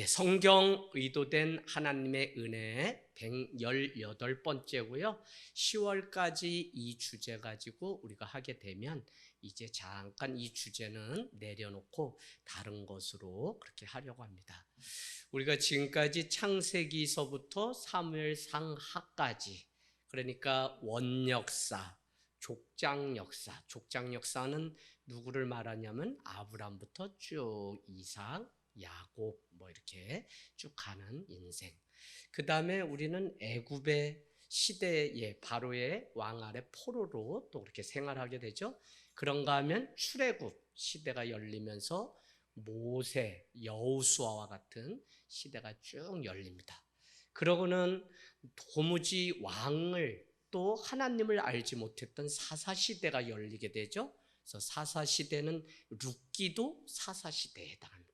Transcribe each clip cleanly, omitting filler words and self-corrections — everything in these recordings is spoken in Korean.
성경 의도된 하나님의 은혜 118번째고요. 10월까지 이 주제 가지고 우리가 하게 되면 이제 잠깐 이 주제는 내려놓고 다른 것으로 그렇게 하려고 합니다. 우리가 지금까지 창세기서부터 사무엘상하까지, 그러니까 원역사, 족장역사, 족장역사는 누구를 말하냐면 아브람부터 쭉 이삭, 야곱 이렇게 쭉 가는 인생. 그 다음에 우리는 애굽의 시대의 바로의 왕 아래 포로로 또 그렇게 생활하게 되죠. 그런가 하면 출애굽 시대가 열리면서 모세, 여호수아와 같은 시대가 쭉 열립니다. 그러고는 도무지 왕을 또 하나님을 알지 못했던 사사시대가 열리게 되죠. 그래서 사사시대는 룻기도 사사시대에 해당합니다.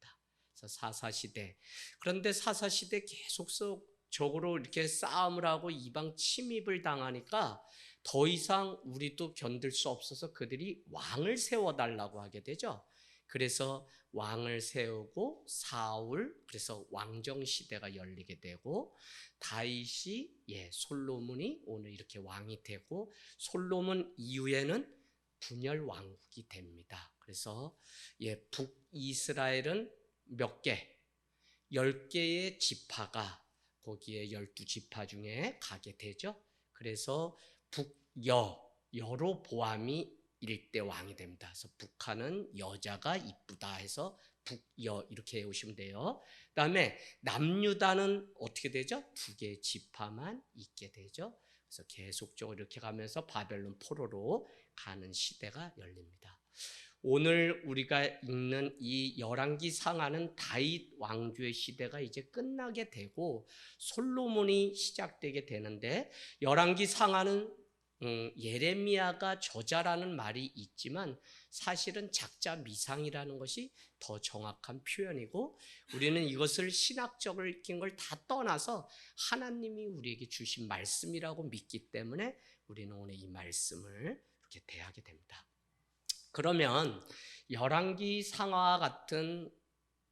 그래서 사사시대. 그런데 사사시대 계속적으로 이렇게 싸움을 하고 이방 침입을 당하니까 더 이상 우리도 견딜 수 없어서 그들이 왕을 세워달라고 하게 되죠. 그래서 왕을 세우고 사울, 그래서 왕정시대가 열리게 되고 다윗이 솔로몬이 오늘 이렇게 왕이 되고 솔로몬 이후에는 분열 왕국이 됩니다. 그래서 북이스라엘은 몇 개? 10개의 지파가 거기에 12지파 중에 가게 되죠. 그래서 여로보암이 일대 왕이 됩니다. 그래서 북한은 여자가 이쁘다 해서 북여 이렇게 외우시면 돼요. 그 다음에 남유다는 어떻게 되죠? 2개의 지파만 있게 되죠. 그래서 계속적으로 이렇게 가면서 바벨론 포로로 가는 시대가 열립니다. 오늘 우리가 읽는 이 열왕기 상하는 다윗 왕조의 시대가 이제 끝나게 되고 솔로몬이 시작되게 되는데, 열왕기 상하는 예레미야가 저자라는 말이 있지만 사실은 작자 미상이라는 것이 더 정확한 표현이고, 우리는 이것을 신학적인 걸 다 떠나서 하나님이 우리에게 주신 말씀이라고 믿기 때문에 우리는 오늘 이 말씀을 이렇게 대하게 됩니다. 그러면 열왕기 상하와 같은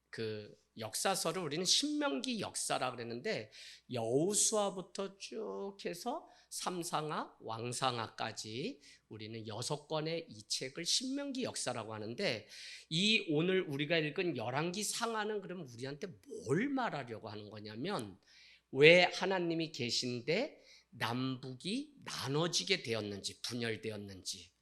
그 역사서를 우리는 신명기 역사라고 그랬는데, 여호수아부터 쭉 해서 삼상하, 왕상하까지 우리는 6권의 이 책을 신명기 역사라고 하는데, 이 오늘 우리가 읽은 열왕기 상하는 그러면 우리한테 뭘 말하려고 하는 거냐면, 왜 하나님이 계신데 남북이 나눠지게 되었는지, 분열되었는지,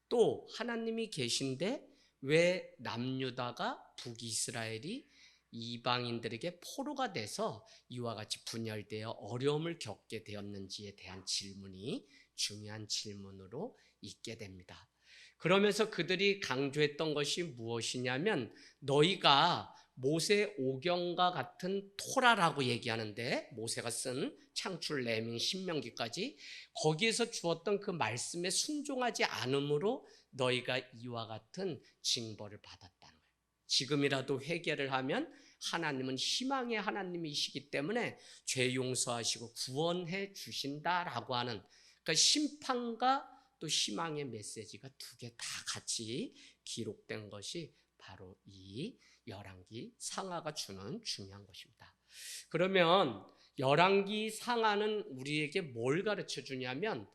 또 하나님이 계신데 왜 남유다가 북이스라엘이 이방인들에게 포로가 돼서 이와 같이 분열되어 어려움을 겪게 되었는지에 대한 질문이 중요한 질문으로 있게 됩니다. 그러면서 그들이 강조했던 것이 무엇이냐면, 너희가 모세 오경과 같은 토라라고 얘기하는데, 모세가 쓴 창출, 레민, 신명기까지 거기에서 주었던 그 말씀에 순종하지 않음으로 너희가 이와 같은 징벌을 받았다는 거예요. 지금이라도 회개를 하면 하나님은 희망의 하나님이시기 때문에 죄 용서하시고 구원해 주신다라고 하는, 그러니까 심판과 또 희망의 메시지가 2개 다 같이 기록된 것이 바로 이 열왕기 상하가 주는 중요한 것입니다. 그러면 열왕기 상하는 우리에게 뭘 가르쳐 주냐면,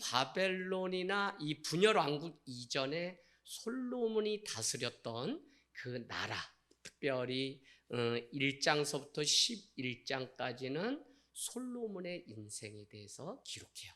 바벨론이나 이 분열 왕국 이전에 솔로몬이 다스렸던 그 나라, 특별히 1장서부터 11장까지는 솔로몬의 인생에 대해서 기록해요.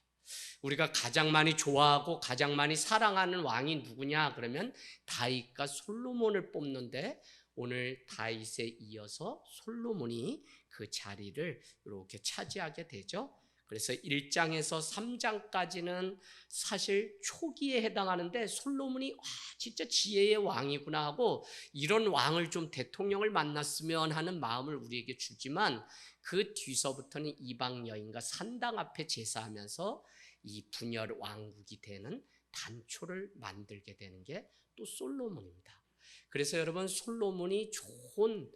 우리가 가장 많이 좋아하고 가장 많이 사랑하는 왕이 누구냐 그러면 다윗과 솔로몬을 뽑는데, 오늘 다윗에 이어서 솔로몬이 그 자리를 이렇게 차지하게 되죠. 그래서 1장에서 3장까지는 사실 초기에 해당하는데, 솔로몬이 진짜 지혜의 왕이구나 하고 이런 왕을 좀 대통령을 만났으면 하는 마음을 우리에게 주지만, 그 뒤서부터는 이방 여인과 산당 앞에 제사하면서 이 분열 왕국이 되는 단초를 만들게 되는 게 또 솔로몬입니다. 그래서 여러분, 솔로몬이 좋은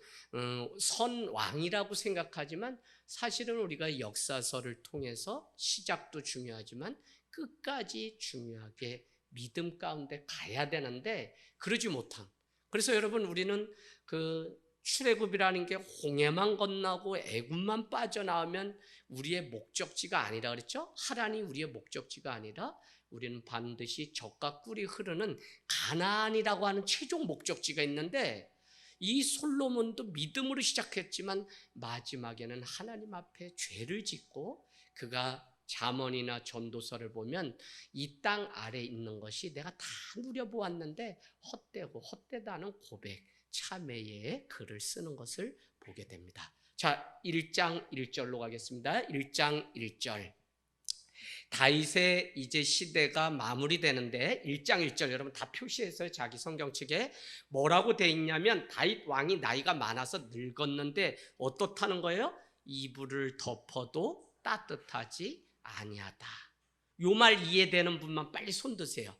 선 왕이라고 생각하지만 사실은 우리가 역사서를 통해서 시작도 중요하지만 끝까지 중요하게 믿음 가운데 가야 되는데 그러지 못한, 그래서 여러분 우리는 그 출애굽이라는 게 홍해만 건너고 애굽만 빠져나오면 우리의 목적지가 아니라 그랬죠? 하란이 우리의 목적지가 아니라 우리는 반드시 젖과 꿀이 흐르는 가나안이라고 하는 최종 목적지가 있는데, 이 솔로몬도 믿음으로 시작했지만 마지막에는 하나님 앞에 죄를 짓고, 그가 잠언이나 전도서를 보면 이 땅 아래 있는 것이 내가 다 누려보았는데 헛되고 헛되다는 고백, 참회의 글을 쓰는 것을 보게 됩니다. 자, 1장 1절로 가겠습니다. 1장 1절. 다윗의 이제 시대가 마무리되는데 1장 1절 여러분 다 표시했어요. 자기 성경책에 뭐라고 돼 있냐면, 다윗 왕이 나이가 많아서 늙었는데 어떻다는 거예요? 이불을 덮어도 따뜻하지 아니하다. 요 말 이해되는 분만 빨리 손 드세요.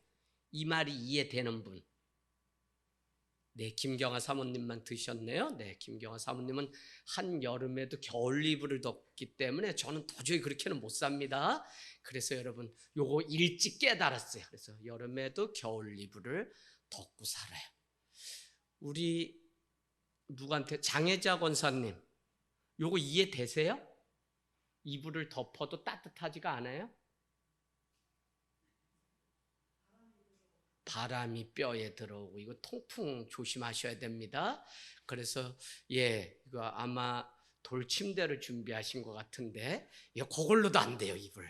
이 말이 이해되는 분. 네, 김경아 사모님만 드셨네요. 네, 김경아 사모님은 한여름에도 겨울 이불을 덮기 때문에 저는 도저히 그렇게는 못 삽니다. 그래서 여러분 요거 일찍 깨달았어요. 그래서 여름에도 겨울 이불을 덮고 살아요. 우리 누구한테, 장혜자 권사님, 요거 이해되세요? 이불을 덮어도 따뜻하지가 않아요? 바람이 뼈에 들어오고 이거 통풍 조심하셔야 됩니다. 그래서 이거 아마 돌침대를 준비하신 것 같은데 이거 그걸로도 안 돼요, 이불.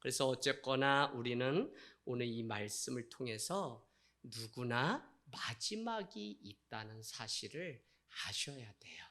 그래서 어쨌거나 우리는 오늘 이 말씀을 통해서 누구나 마지막이 있다는 사실을 아셔야 돼요.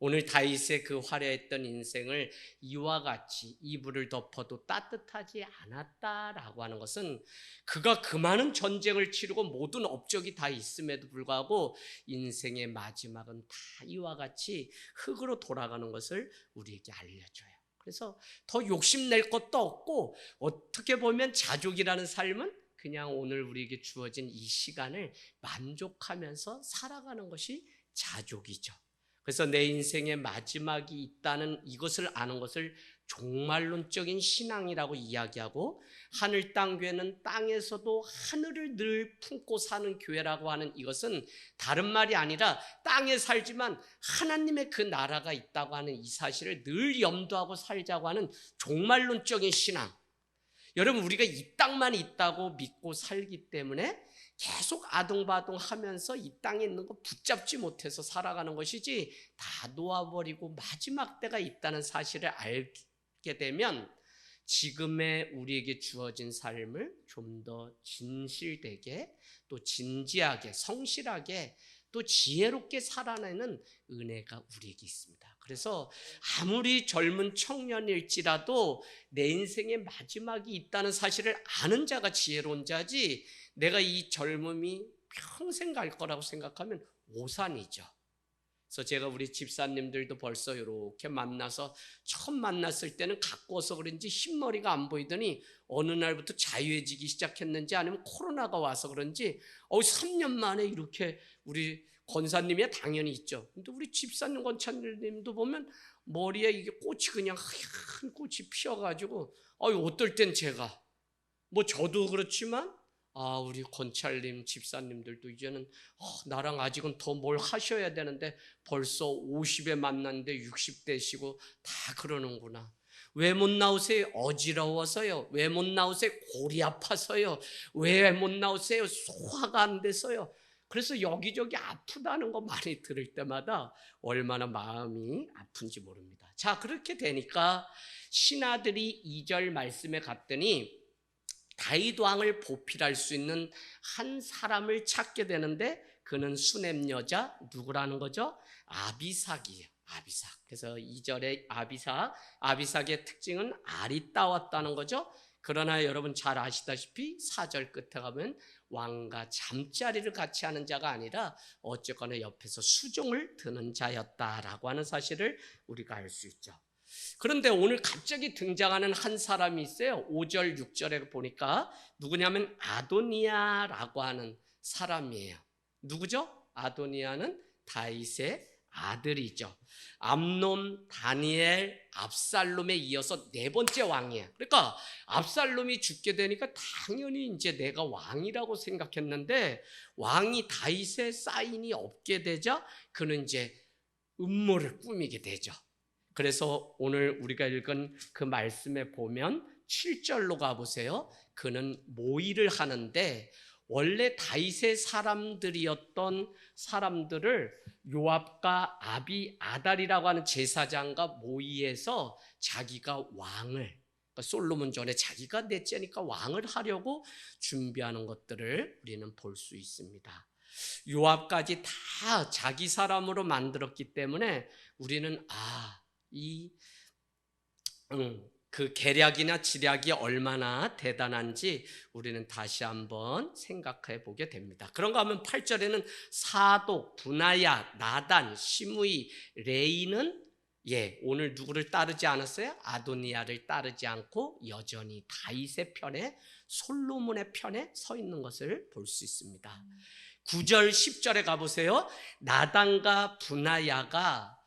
오늘 다윗의 그 화려했던 인생을 이와 같이 이불을 덮어도 따뜻하지 않았다라고 하는 것은, 그가 그 많은 전쟁을 치르고 모든 업적이 다 있음에도 불구하고 인생의 마지막은 다 이와 같이 흙으로 돌아가는 것을 우리에게 알려줘요. 그래서 더 욕심낼 것도 없고, 어떻게 보면 자족이라는 삶은 그냥 오늘 우리에게 주어진 이 시간을 만족하면서 살아가는 것이 자족이죠. 그래서 내 인생의 마지막이 있다는 이것을 아는 것을 종말론적인 신앙이라고 이야기하고, 하늘 땅 교회는 땅에서도 하늘을 늘 품고 사는 교회라고 하는 이것은 다른 말이 아니라 땅에 살지만 하나님의 그 나라가 있다고 하는 이 사실을 늘 염두하고 살자고 하는 종말론적인 신앙. 여러분, 우리가 이 땅만 있다고 믿고 살기 때문에 계속 아둥바둥하면서 이 땅에 있는 거 붙잡지 못해서 살아가는 것이지, 다 놓아버리고 마지막 때가 있다는 사실을 알게 되면 지금의 우리에게 주어진 삶을 좀 더 진실되게, 또 진지하게, 성실하게, 또 지혜롭게 살아내는 은혜가 우리에게 있습니다. 그래서 아무리 젊은 청년일지라도 내 인생의 마지막이 있다는 사실을 아는 자가 지혜로운 자지, 내가 이 젊음이 평생 갈 거라고 생각하면 오산이죠. 그래서 제가 우리 집사님들도 벌써 이렇게 만나서 처음 만났을 때는 가까워서 그런지 흰머리가 안 보이더니 어느 날부터 자유해지기 시작했는지 아니면 코로나가 와서 그런지 3년 만에 이렇게, 우리 권사님이 당연히 있죠. 근데 우리 집사님 권사님도 보면 머리에 이게 꽃이 그냥 하얀 꽃이 피어가지고 어떨 땐 제가, 저도 그렇지만 우리 권찰님 집사님들도 이제는 나랑 아직은 더 뭘 하셔야 되는데 벌써 50에 만났는데 60대시고 다 그러는구나. 왜 못 나오세요? 어지러워서요. 왜 못 나오세요? 골이 아파서요. 왜 못 나오세요? 소화가 안 돼서요. 그래서 여기저기 아프다는 거 많이 들을 때마다 얼마나 마음이 아픈지 모릅니다. 자, 그렇게 되니까 신하들이 2절 말씀에 갔더니 다윗 왕을 보필할 수 있는 한 사람을 찾게 되는데, 그는 수넴 여자 누구라는 거죠? 아비삭이에요. 아비삭. 그래서 2절에 아비삭의 특징은 아리따웠다는 거죠. 그러나 여러분 잘 아시다시피 4절 끝에 가면 왕과 잠자리를 같이 하는 자가 아니라 어쨌거나 옆에서 수종을 드는 자였다라고 하는 사실을 우리가 알 수 있죠. 그런데 오늘 갑자기 등장하는 한 사람이 있어요. 5절 6절에 보니까 누구냐면 아도니아라고 하는 사람이에요. 누구죠? 아도니아는 다윗의 아들이죠. 암논, 다니엘, 압살롬에 이어서 4번째 왕이에요. 그러니까 압살롬이 죽게 되니까 당연히 이제 내가 왕이라고 생각했는데, 왕이 다윗의 사인이 없게 되자 그는 이제 음모를 꾸미게 되죠. 그래서 오늘 우리가 읽은 그 말씀에 보면 7절로 가보세요. 그는 모의를 하는데 원래 다윗의 사람들이었던 사람들을 요압과 아비아달이라고 하는 제사장과 모의해서 자기가 왕을, 그러니까 솔로몬 전에 자기가 넷째니까 왕을 하려고 준비하는 것들을 우리는 볼 수 있습니다. 요압까지 다 자기 사람으로 만들었기 때문에 우리는 그 계략이나 지략이 얼마나 대단한지 우리는 다시 한번 생각해 보게 됩니다. 그런가 하면 8절에는 사독, 분하야, 나단, 시므이, 레이는 오늘 누구를 따르지 않았어요? 아도니아를 따르지 않고 여전히 다윗의 편에, 솔로몬의 편에 서 있는 것을 볼 수 있습니다. 9절 10절에 가보세요. 나단과 분하야가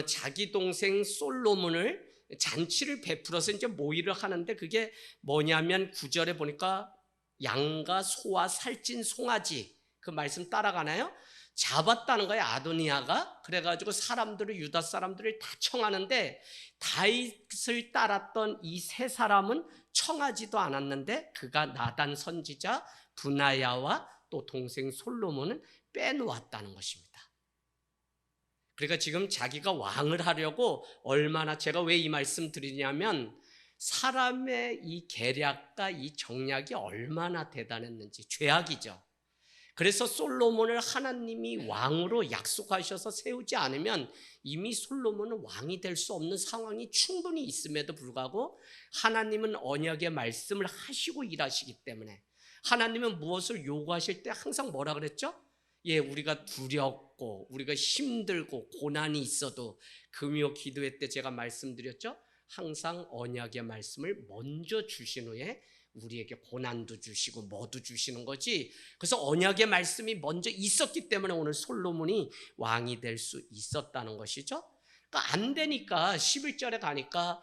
자기 동생 솔로몬을 잔치를 베풀어서 이제 모의를 하는데, 그게 뭐냐면 9절에 보니까 양과 소와 살찐 송아지, 그 말씀 따라가나요? 잡았다는 거예요, 아도니아가. 그래가지고 사람들을, 유다 사람들을 다 청하는데, 다윗을 따랐던 이 세 사람은 청하지도 않았는데 그가 나단 선지자, 분하야와 또 동생 솔로몬은 빼놓았다는 것입니다. 그러니까 지금 자기가 왕을 하려고 얼마나, 제가 왜 이 말씀 드리냐면 사람의 이 계략과 이 정략이 얼마나 대단했는지. 죄악이죠. 그래서 솔로몬을 하나님이 왕으로 약속하셔서 세우지 않으면 이미 솔로몬은 왕이 될 수 없는 상황이 충분히 있음에도 불구하고 하나님은 언약의 말씀을 하시고 일하시기 때문에, 하나님은 무엇을 요구하실 때 항상 뭐라 그랬죠? 우리가 두렵고 우리가 힘들고 고난이 있어도, 금요 기도회 때 제가 말씀드렸죠? 항상 언약의 말씀을 먼저 주신 후에 우리에게 고난도 주시고 뭐도 주시는 거지. 그래서 언약의 말씀이 먼저 있었기 때문에 오늘 솔로몬이 왕이 될 수 있었다는 것이죠. 그러니까 안 되니까 11절에 가니까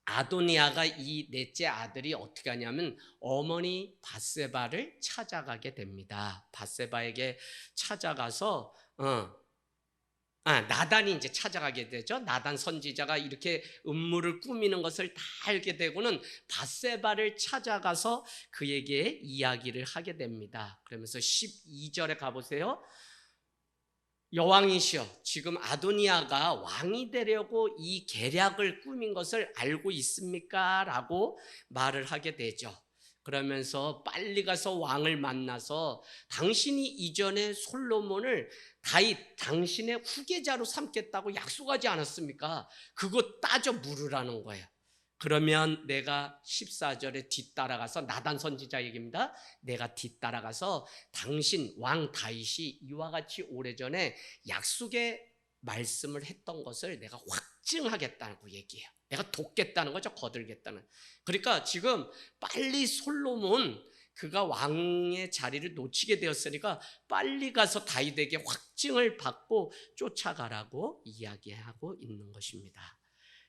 아도니아가 이 넷째 아들이 어떻게 하냐면 어머니 밧세바를 찾아가게 됩니다. 밧세바에게 찾아가서 나단이 이제 찾아가게 되죠. 나단 선지자가 이렇게 음모를 꾸미는 것을 다 알게 되고는 밧세바를 찾아가서 그에게 이야기를 하게 됩니다. 그러면서 12절에 가보세요. 여왕이시여, 지금 아도니아가 왕이 되려고 이 계략을 꾸민 것을 알고 있습니까? 라고 말을 하게 되죠. 그러면서 빨리 가서 왕을 만나서 당신이 이전에 솔로몬을 다윗 당신의 후계자로 삼겠다고 약속하지 않았습니까? 그거 따져 물으라는 거예요. 그러면 내가 14절에 뒤따라가서, 나단 선지자 얘기입니다. 내가 뒤따라가서 당신 왕 다윗이 이와 같이 오래전에 약속의 말씀을 했던 것을 내가 확증하겠다고 얘기해요. 내가 돕겠다는 거죠. 거들겠다는. 그러니까 지금 빨리 솔로몬, 그가 왕의 자리를 놓치게 되었으니까 빨리 가서 다윗에게 확증을 받고 쫓아가라고 이야기하고 있는 것입니다.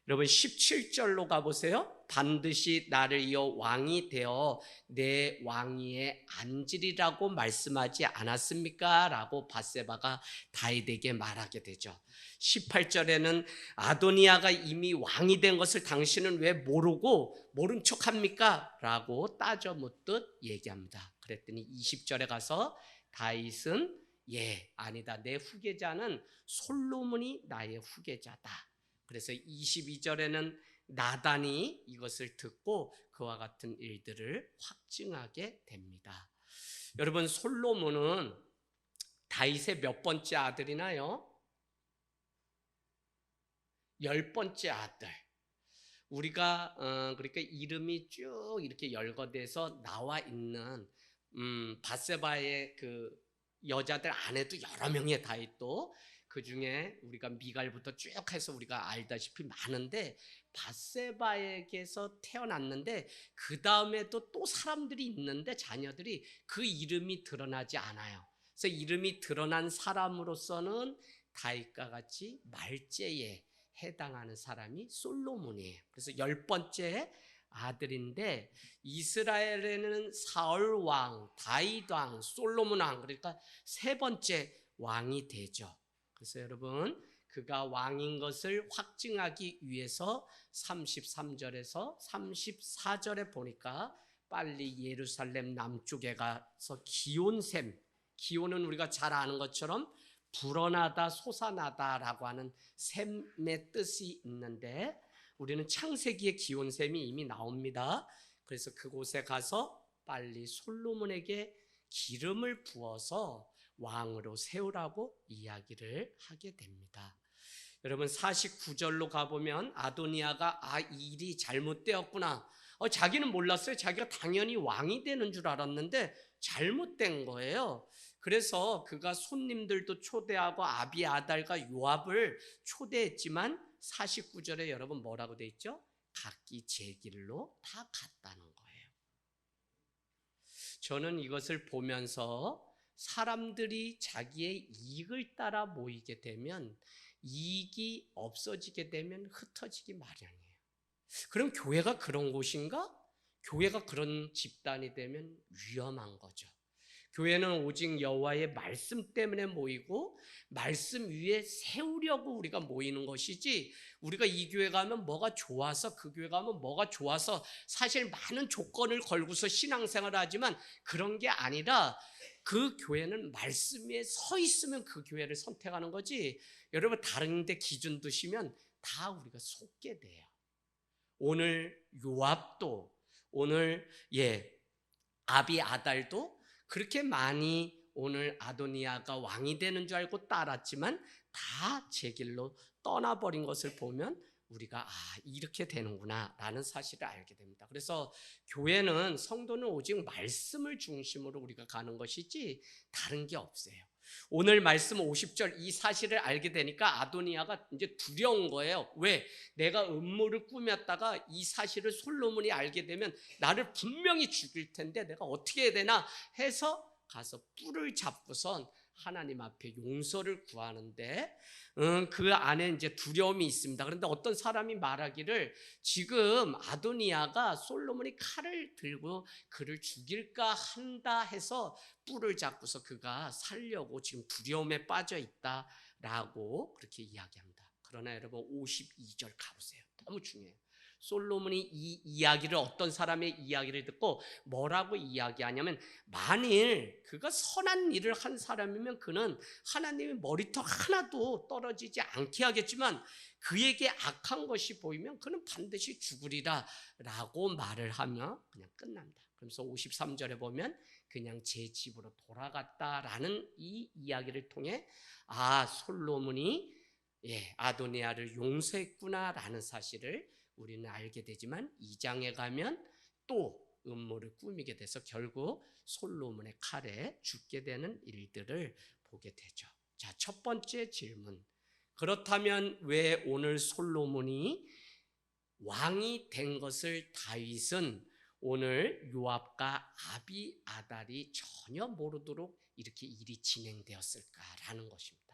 여러분 17절로 가보세요. 반드시 나를 이어 왕이 되어 내 왕위에 앉으리라고 말씀하지 않았습니까? 라고 밧세바가 다윗에게 말하게 되죠. 18절에는 아도니아가 이미 왕이 된 것을 당신은 왜 모르고 모른 척합니까? 라고 따져 묻듯 얘기합니다. 그랬더니 20절에 가서 다윗은 아니다, 내 후계자는 솔로몬이 나의 후계자다. 그래서 22절에는 나단이 이것을 듣고 그와 같은 일들을 확증하게 됩니다. 여러분, 솔로몬은 다윗의 몇 번째 아들이나요? 10번째 아들. 우리가 그러니까 이름이 쭉 이렇게 열거돼서 나와 있는 밧세바의 그 여자들 안에도 여러 명의 다윗도, 그 중에 우리가 미갈부터 쭉 해서 우리가 알다시피 많은데, 밧세바에게서 태어났는데 그 다음에도 또 사람들이 있는데 자녀들이 그 이름이 드러나지 않아요. 그래서 이름이 드러난 사람으로서는 다윗과 같이 말제에 해당하는 사람이 솔로몬이에요. 그래서 10번째 아들인데, 이스라엘에는 사울 왕, 다윗 왕, 솔로몬 왕, 그러니까 세 번째 왕이 되죠. 그래서 여러분, 그가 왕인 것을 확증하기 위해서 33절에서 34절에 보니까 빨리 예루살렘 남쪽에 가서 기온샘, 기온은 우리가 잘 아는 것처럼 불어나다 솟아나다라고 하는 샘의 뜻이 있는데 우리는 창세기의 기온샘이 이미 나옵니다. 그래서 그곳에 가서 빨리 솔로몬에게 기름을 부어서 왕으로 세우라고 이야기를 하게 됩니다. 여러분 49절로 가보면 아도니아가 이 일이 잘못되었구나. 자기는 몰랐어요. 자기가 당연히 왕이 되는 줄 알았는데 잘못된 거예요. 그래서 그가 손님들도 초대하고 아비아달과 요압을 초대했지만 49절에 여러분 뭐라고 돼 있죠? 각기 제 길로 다 갔다는 거예요. 저는 이것을 보면서 사람들이 자기의 이익을 따라 모이게 되면 이익이 없어지게 되면 흩어지기 마련이에요. 그럼 교회가 그런 곳인가? 교회가 그런 집단이 되면 위험한 거죠. 교회는 오직 여호와의 말씀 때문에 모이고 말씀 위에 세우려고 우리가 모이는 것이지, 우리가 이 교회 가면 뭐가 좋아서 그 교회 가면 뭐가 좋아서 사실 많은 조건을 걸고서 신앙생활을 하지만 그런 게 아니라 그 교회는 말씀 위에 서 있으면 그 교회를 선택하는 거지. 여러분 다른 데 기준 두시면 다 우리가 속게 돼요. 오늘 요압도 오늘 아비아달도 그렇게 많이 오늘 아도니아가 왕이 되는 줄 알고 따랐지만 다 제 길로 떠나버린 것을 보면 우리가 이렇게 되는구나 라는 사실을 알게 됩니다. 그래서 교회는, 성도는 오직 말씀을 중심으로 우리가 가는 것이지 다른 게 없어요. 오늘 말씀 50절 이 사실을 알게 되니까 아도니아가 이제 두려운 거예요. 왜? 내가 음모를 꾸몄다가 이 사실을 솔로몬이 알게 되면 나를 분명히 죽일 텐데 내가 어떻게 해야 되나 해서 가서 뿔을 잡고선 하나님 앞에 용서를 구하는데 그 안에 이제 두려움이 있습니다. 그런데 어떤 사람이 말하기를 지금 아도니아가 솔로몬이 칼을 들고 그를 죽일까 한다 해서 뿔을 잡고서 그가 살려고 지금 두려움에 빠져 있다라고 그렇게 이야기합니다. 그러나 여러분 52절 가보세요. 너무 중요해요. 솔로몬이 이 이야기를, 어떤 사람의 이야기를 듣고 뭐라고 이야기하냐면, 만일 그가 선한 일을 한 사람이면 그는 하나님의 머리털 하나도 떨어지지 않게 하겠지만 그에게 악한 것이 보이면 그는 반드시 죽으리라 라고 말을 하며 그냥 끝납니다. 그래서 53절에 보면 그냥 제 집으로 돌아갔다라는 이 이야기를 통해 솔로몬이 아도니아를 용서했구나라는 사실을 우리는 알게 되지만 2장에 가면 또 음모를 꾸미게 돼서 결국 솔로몬의 칼에 죽게 되는 일들을 보게 되죠. 자, 첫 번째 질문. 그렇다면 왜 오늘 솔로몬이 왕이 된 것을 다윗은 오늘 요압과 아비아달이 전혀 모르도록 이렇게 일이 진행되었을까라는 것입니다.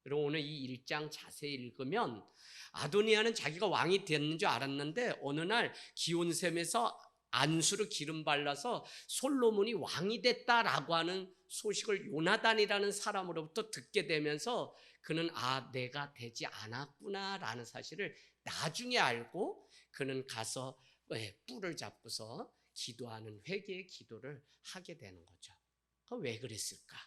여러분 오늘 이 1장 자세히 읽으면 아도니아는 자기가 왕이 됐는 줄 알았는데 어느 날 기온샘에서 안수로 기름 발라서 솔로몬이 왕이 됐다라고 하는 소식을 요나단이라는 사람으로부터 듣게 되면서 그는 내가 되지 않았구나라는 사실을 나중에 알고 그는 가서 뿔을 잡고서 기도하는 회개의 기도를 하게 되는 거죠. 왜 그랬을까?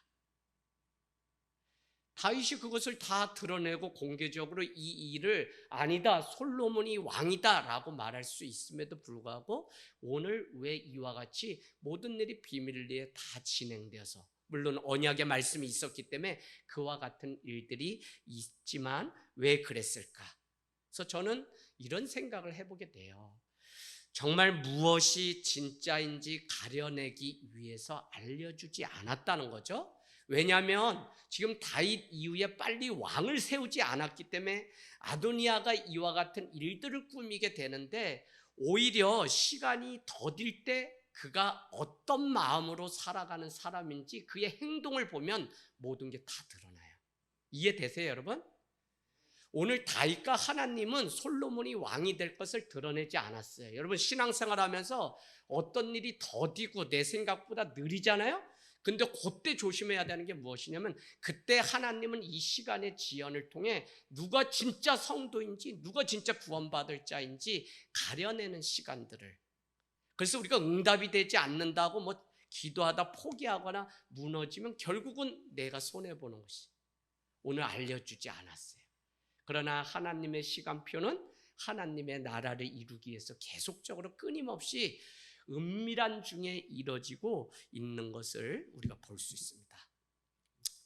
다윗이 그것을 다 드러내고 공개적으로 이 일을 아니다, 솔로몬이 왕이다 라고 말할 수 있음에도 불구하고 오늘 왜 이와 같이 모든 일이 비밀리에 다 진행되어서, 물론 언약의 말씀이 있었기 때문에 그와 같은 일들이 있지만 왜 그랬을까? 그래서 저는 이런 생각을 해보게 돼요. 정말 무엇이 진짜인지 가려내기 위해서 알려주지 않았다는 거죠. 왜냐하면 지금 다윗 이후에 빨리 왕을 세우지 않았기 때문에 아도니아가 이와 같은 일들을 꾸미게 되는데, 오히려 시간이 더딜 때 그가 어떤 마음으로 살아가는 사람인지 그의 행동을 보면 모든 게 다 드러나요. 이해되세요, 여러분? 오늘 다윗과 하나님은 솔로몬이 왕이 될 것을 드러내지 않았어요. 여러분 신앙생활하면서 어떤 일이 더디고 내 생각보다 느리잖아요. 근데 그때 조심해야 되는 게 무엇이냐면 그때 하나님은 이 시간의 지연을 통해 누가 진짜 성도인지 누가 진짜 구원받을 자인지 가려내는 시간들을, 그래서 우리가 응답이 되지 않는다고 뭐 기도하다 포기하거나 무너지면 결국은 내가 손해보는 것이 오늘 알려주지 않았어요. 그러나 하나님의 시간표는 하나님의 나라를 이루기 위해서 계속적으로 끊임없이 은밀한 중에 이뤄지고 있는 것을 우리가 볼 수 있습니다.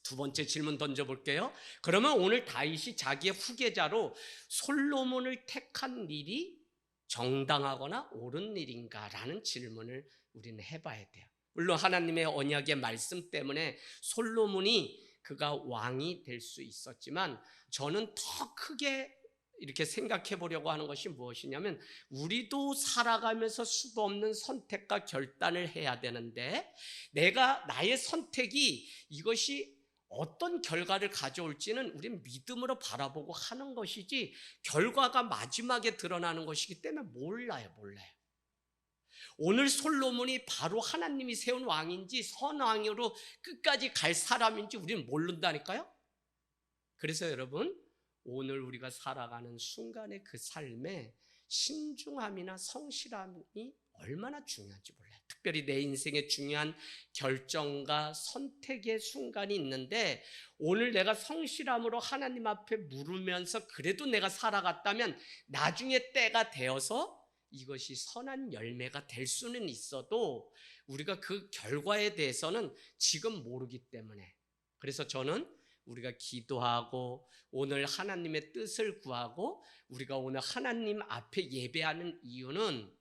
두 번째 질문 던져볼게요. 그러면 오늘 다윗이 자기의 후계자로 솔로몬을 택한 일이 정당하거나 옳은 일인가라는 질문을 우리는 해봐야 돼요. 물론 하나님의 언약의 말씀 때문에 솔로몬이 그가 왕이 될 수 있었지만 저는 더 크게 이렇게 생각해 보려고 하는 것이 무엇이냐면 우리도 살아가면서 수도 없는 선택과 결단을 해야 되는데 내가 나의 선택이 이것이 어떤 결과를 가져올지는 우리는 믿음으로 바라보고 하는 것이지 결과가 마지막에 드러나는 것이기 때문에 몰라요. 오늘 솔로몬이 바로 하나님이 세운 왕인지 선왕으로 끝까지 갈 사람인지 우리는 모른다니까요. 그래서 여러분 오늘 우리가 살아가는 순간의 그 삶에 신중함이나 성실함이 얼마나 중요한지 몰라요. 특별히 내 인생의 중요한 결정과 선택의 순간이 있는데 오늘 내가 성실함으로 하나님 앞에 물으면서 그래도 내가 살아갔다면 나중에 때가 되어서 이것이 선한 열매가 될 수는 있어도 우리가 그 결과에 대해서는 지금 모르기 때문에, 그래서 저는 우리가 기도하고 오늘 하나님의 뜻을 구하고 우리가 오늘 하나님 앞에 예배하는 이유는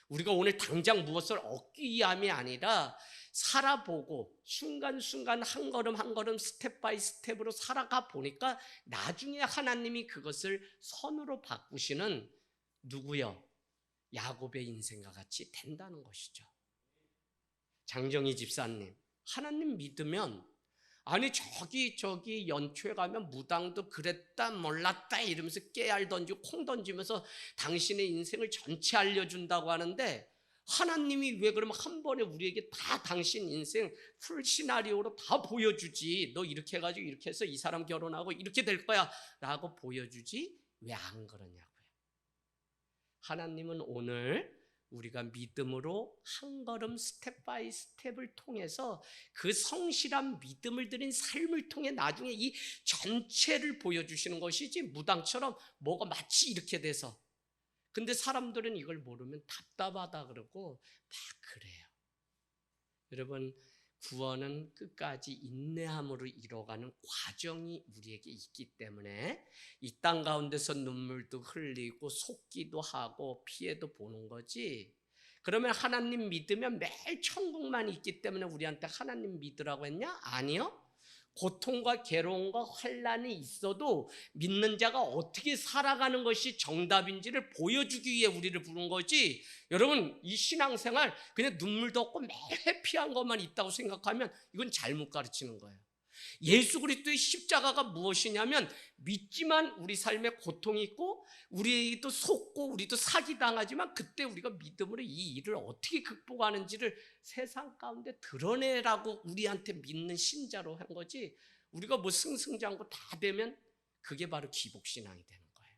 우리가 오늘 당장 무엇을 얻기 위함이 아니라 살아보고 순간순간 한 걸음 한 걸음 스텝 바이 스텝으로 살아가 보니까 나중에 하나님이 그것을 선으로 바꾸시는 누구요? 야곱의 인생과 같이 된다는 것이죠. 장정희 집사님, 하나님 믿으면 아니 저기 연초에 가면 무당도 그랬다 몰랐다 이러면서 깨알 던지고 콩 던지면서 당신의 인생을 전체 알려준다고 하는데 하나님이 왜 그러면 한 번에 우리에게 다 당신 인생 풀 시나리오로 다 보여주지, 너 이렇게 해가지고 이렇게 해서 이 사람 결혼하고 이렇게 될 거야 라고 보여주지 왜 안 그러냐고요. 하나님은 오늘 우리가 믿음으로 한 걸음 스텝 바이 스텝을 통해서 그 성실한 믿음을 들인 삶을 통해 나중에 이 전체를 보여주시는 것이지 무당처럼 뭐가 마치 이렇게 돼서, 근데 사람들은 이걸 모르면 답답하다 그러고 막 그래요. 여러분 구원은 끝까지 인내함으로 이뤄가는 과정이 우리에게 있기 때문에 이 땅 가운데서 눈물도 흘리고 속기도 하고 피해도 보는 거지. 그러면 하나님 믿으면 매일 천국만 있기 때문에 우리한테 하나님 믿으라고 했냐? 아니요. 고통과 괴로움과 환난이 있어도 믿는 자가 어떻게 살아가는 것이 정답인지를 보여주기 위해 우리를 부른 거지. 여러분 이 신앙생활 그냥 눈물도 없고 매일 해피한 것만 있다고 생각하면 이건 잘못 가르치는 거예요. 예수 그리스도의 십자가가 무엇이냐면 믿지만 우리 삶에 고통이 있고 우리도 속고 우리도 사기당하지만 그때 우리가 믿음으로 이 일을 어떻게 극복하는지를 세상 가운데 드러내라고 우리한테 믿는 신자로 한 거지, 우리가 뭐 승승장구 다 되면 그게 바로 기복신앙이 되는 거예요.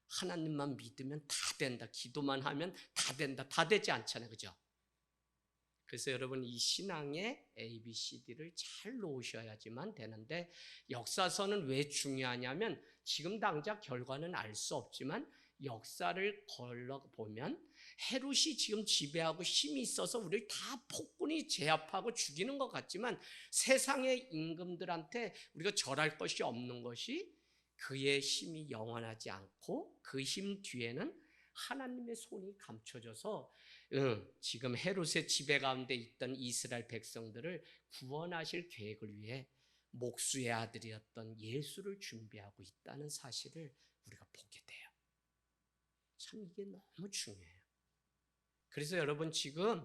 하나님만 믿으면 다 된다, 기도만 하면 다 된다, 다 되지 않잖아요. 그죠? 그래서 여러분 이 신앙의 ABCD를 잘 놓으셔야지만 되는데 역사서는 왜 중요하냐면 지금 당장 결과는 알 수 없지만 역사를 걸러보면 헤롯이 지금 지배하고 힘이 있어서 우리를 다 폭군이 제압하고 죽이는 것 같지만 세상의 임금들한테 우리가 절할 것이 없는 것이 그의 힘이 영원하지 않고 그 힘 뒤에는 하나님의 손이 감춰져서 지금 헤롯의 지배 가운데 있던 이스라엘 백성들을 구원하실 계획을 위해 목수의 아들이었던 예수를 준비하고 있다는 사실을 우리가 보게 돼요. 참 이게 너무 중요해요. 그래서 여러분 지금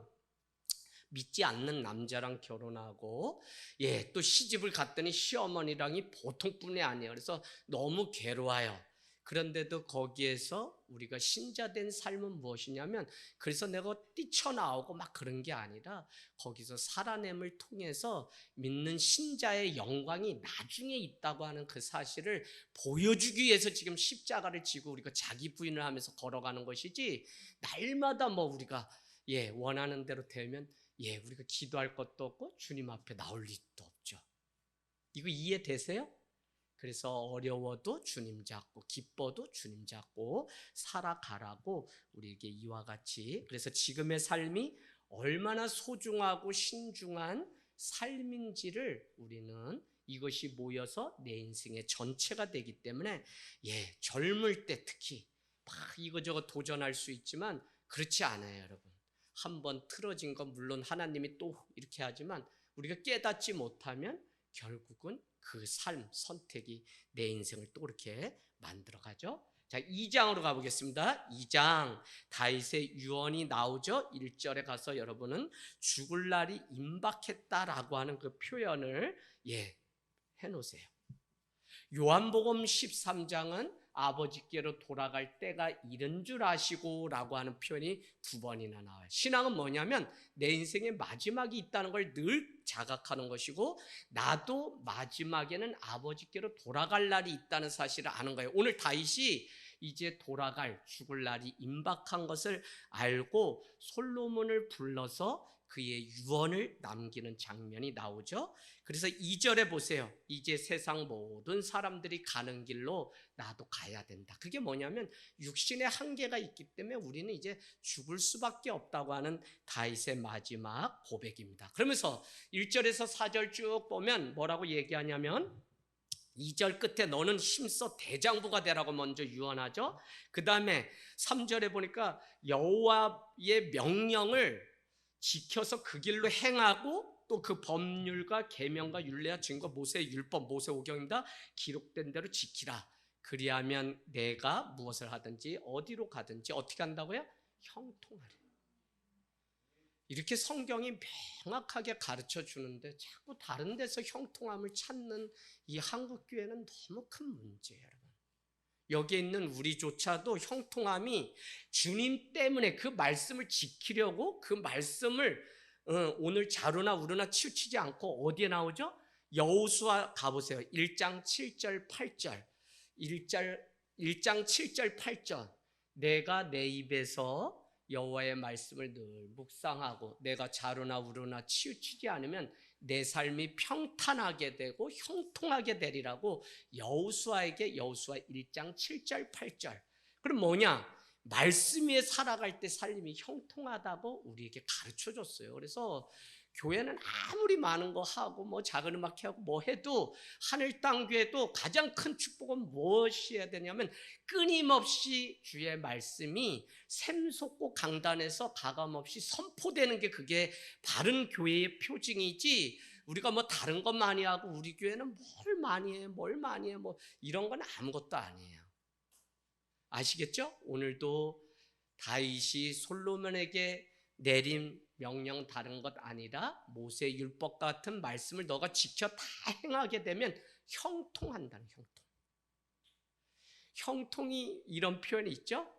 믿지 않는 남자랑 결혼하고 또 시집을 갔더니 시어머니랑이 보통뿐이 아니에요. 그래서 너무 괴로워요. 그런데도 거기에서 우리가 신자된 삶은 무엇이냐면, 그래서 내가 뛰쳐나오고 막 그런 게 아니라 거기서 살아냄을 통해서 믿는 신자의 영광이 나중에 있다고 하는 그 사실을 보여주기 위해서 지금 십자가를 지고 우리가 자기 부인을 하면서 걸어가는 것이지, 날마다 뭐 우리가 원하는 대로 되면 우리가 기도할 것도 없고 주님 앞에 나올 일도 없죠. 이거 이해되세요? 그래서 어려워도 주님 잡고 기뻐도 주님 잡고 살아가라고 우리에게 이와 같이, 그래서 지금의 삶이 얼마나 소중하고 신중한 삶인지를 우리는 이것이 모여서 내 인생의 전체가 되기 때문에 젊을 때 특히 막 이거저거 도전할 수 있지만 그렇지 않아요, 여러분. 한번 틀어진 건 물론 하나님이 또 이렇게 하지만 우리가 깨닫지 못하면 결국은 그 삶, 선택이 내 인생을 또 그렇게 만들어가죠. 자, 2장으로 가보겠습니다. 2장 다윗의 유언이 나오죠. 1절에 가서 여러분은 죽을 날이 임박했다라고 하는 그 표현을 해놓으세요. 요한복음 13장은 아버지께로 돌아갈 때가 이른 줄 아시고 라고 하는 표현이 2번이나 나와요. 신앙은 뭐냐면 내 인생의 마지막이 있다는 걸 늘 자각하는 것이고, 나도 마지막에는 아버지께로 돌아갈 날이 있다는 사실을 아는 거예요. 오늘 다윗이 이제 돌아갈, 죽을 날이 임박한 것을 알고 솔로몬을 불러서 그의 유언을 남기는 장면이 나오죠. 그래서 2절에 보세요. 이제 세상 모든 사람들이 가는 길로 나도 가야 된다. 그게 뭐냐면 육신의 한계가 있기 때문에 우리는 이제 죽을 수밖에 없다고 하는 다윗의 마지막 고백입니다. 그러면서 1절에서 4절 쭉 보면 뭐라고 얘기하냐면, 2절 끝에 너는 힘써 대장부가 되라고 먼저 유언하죠. 그 다음에 3절에 보니까 여호와의 명령을 지켜서 그 길로 행하고, 또 그 법률과 계명과 율례와 증거, 모세의 율법, 모세오경입니다. 기록된 대로 지키라. 그리하면 내가 무엇을 하든지 어디로 가든지 어떻게 한다고요? 형통하리. 이렇게 성경이 명확하게 가르쳐 주는데 자꾸 다른 데서 형통함을 찾는 이 한국 교회는 너무 큰 문제예요, 여러분. 여기에 있는 우리조차도 형통함이 주님 때문에 그 말씀을 지키려고 그 말씀을 오늘 자루나 우루나 치우치지 않고 어디에 나오죠? 여호수아 가보세요. 1장 7절 8절 1장 7절 8절 내가 내 입에서 여호와의 말씀을 늘 묵상하고 내가 자루나 우루나 치우치지 않으면 내 삶이 평탄하게 되고 형통하게 되리라고 여호수아에게 여호수아 1장 7절 8절. 그럼 뭐냐? 말씀 위에 살아갈 때 삶이 형통하다고 우리에게 가르쳐 줬어요. 그래서 교회는 아무리 많은 거 하고 뭐 작은 음악회 하고 뭐 해도 하늘 땅 교회도 가장 큰 축복은 무엇이 해야 되냐면 끊임없이 주의 말씀이 샘솟고 강단에서 가감없이 선포되는 게 그게 바른 교회의 표징이지, 우리가 뭐 다른 것 많이 하고 우리 교회는 뭘 많이 해 뭐 이런 건 아무것도 아니에요. 아시겠죠? 오늘도 다윗이 솔로몬에게 내린 명령 다른 것 아니라 모세 율법 같은 말씀을 너가 지켜 다 행하게 되면 형통한다는 형통. 형통이 이런 표현이 있죠.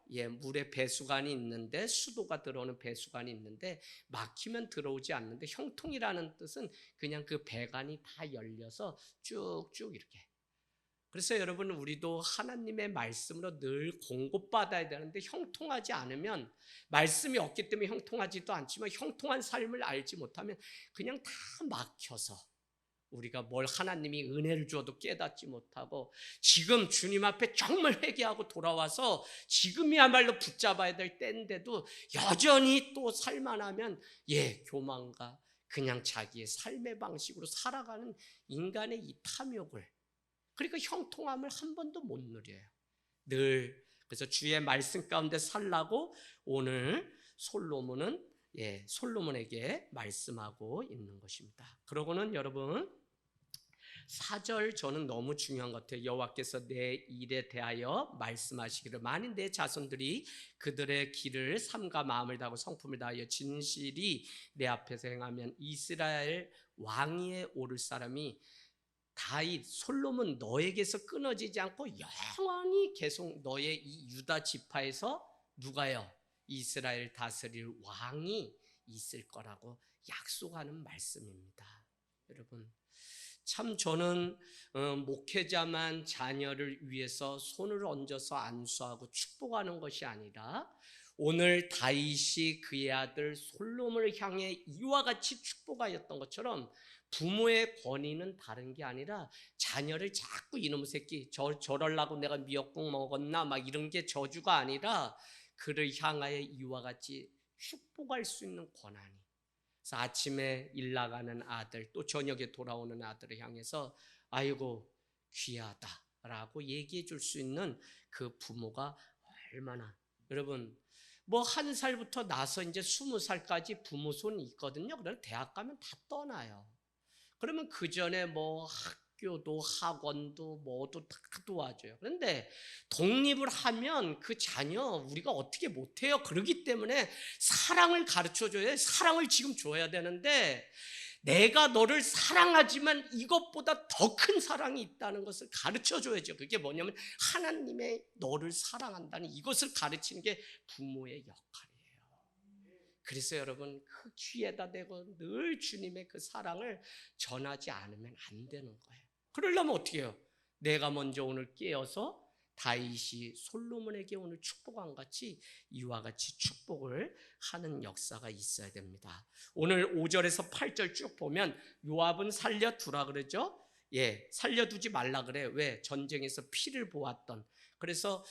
물에 배수관이 있는데 수도가 들어오는 배수관이 있는데 막히면 들어오지 않는데, 형통이라는 뜻은 그냥 그 배관이 다 열려서 쭉쭉 이렇게. 그래서 여러분, 우리도 하나님의 말씀으로 늘 공급받아야 되는데 형통하지 않으면, 말씀이 없기 때문에 형통하지도 않지만 형통한 삶을 알지 못하면 그냥 다 막혀서 우리가 뭘 하나님이 은혜를 주어도 깨닫지 못하고, 지금 주님 앞에 정말 회개하고 돌아와서 지금이야말로 붙잡아야 될 때인데도 여전히 또 살만하면 교만과 그냥 자기의 삶의 방식으로 살아가는 인간의 이 탐욕을, 그러니까 형통함을 한 번도 못 누려요. 늘. 그래서 주의 말씀 가운데 살라고 오늘 솔로몬에게 말씀하고 있는 것입니다. 그러고는 여러분 4절 저는 너무 중요한 것 같아요. 여호와께서 내 일에 대하여 말씀하시기를 만일 내 자손들이 그들의 길을 삼가 마음을 다하고 성품을 다하여 진실이 내 앞에서 행하면 이스라엘 왕위에 오를 사람이 다윗, 솔로몬 너에게서 끊어지지 않고 영원히 계속 너의 이 유다 지파에서 누가요? 이스라엘 다스릴 왕이 있을 거라고 약속하는 말씀입니다. 여러분, 참 저는 목회자만 자녀를 위해서 손을 얹어서 안수하고 축복하는 것이 아니라 오늘 다윗이 그의 아들 솔로몬을 향해 이와 같이 축복하였던 것처럼 부모의 권위는 다른 게 아니라 자녀를 자꾸 이놈의 새끼 저럴라고 내가 미역국 먹었나 막 이런 게 저주가 아니라 그를 향하여 이와 같이 축복할 수 있는 권한이. 그래서 아침에 일 나가는 아들 또 저녁에 돌아오는 아들을 향해서 아이고 귀하다라고 얘기해 줄 수 있는 그 부모가 얼마나. 여러분 뭐 1살부터 나서 이제 20살까지 부모 손이 있거든요. 그러면 대학 가면 다 떠나요. 그러면 그 전에 뭐 학교도 학원도 뭐도 다 도와줘요. 그런데 독립을 하면 그 자녀 우리가 어떻게 못해요. 그렇기 때문에 사랑을 가르쳐줘야, 사랑을 지금 줘야 되는데 내가 너를 사랑하지만 이것보다 더 큰 사랑이 있다는 것을 가르쳐줘야죠. 그게 뭐냐면 하나님의 너를 사랑한다는 이것을 가르치는 게 부모의 역할이에요. 그래서 여러분 그 귀에다 대고 늘 주님의 그 사랑을 전하지 않으면 안 되는 거예요. 그러려면 어떻게 해요? 내가 먼저 오늘 깨어서 다윗이 솔로몬에게 오늘 축복한 같이 이와 같이 축복을 하는 역사가 있어야 됩니다. 오늘 5절에서 8절 쭉 보면 요압은 살려두라 그러죠. 예, 살려두지 말라 그래. 왜? 전쟁에서 피를 보았던. 그래서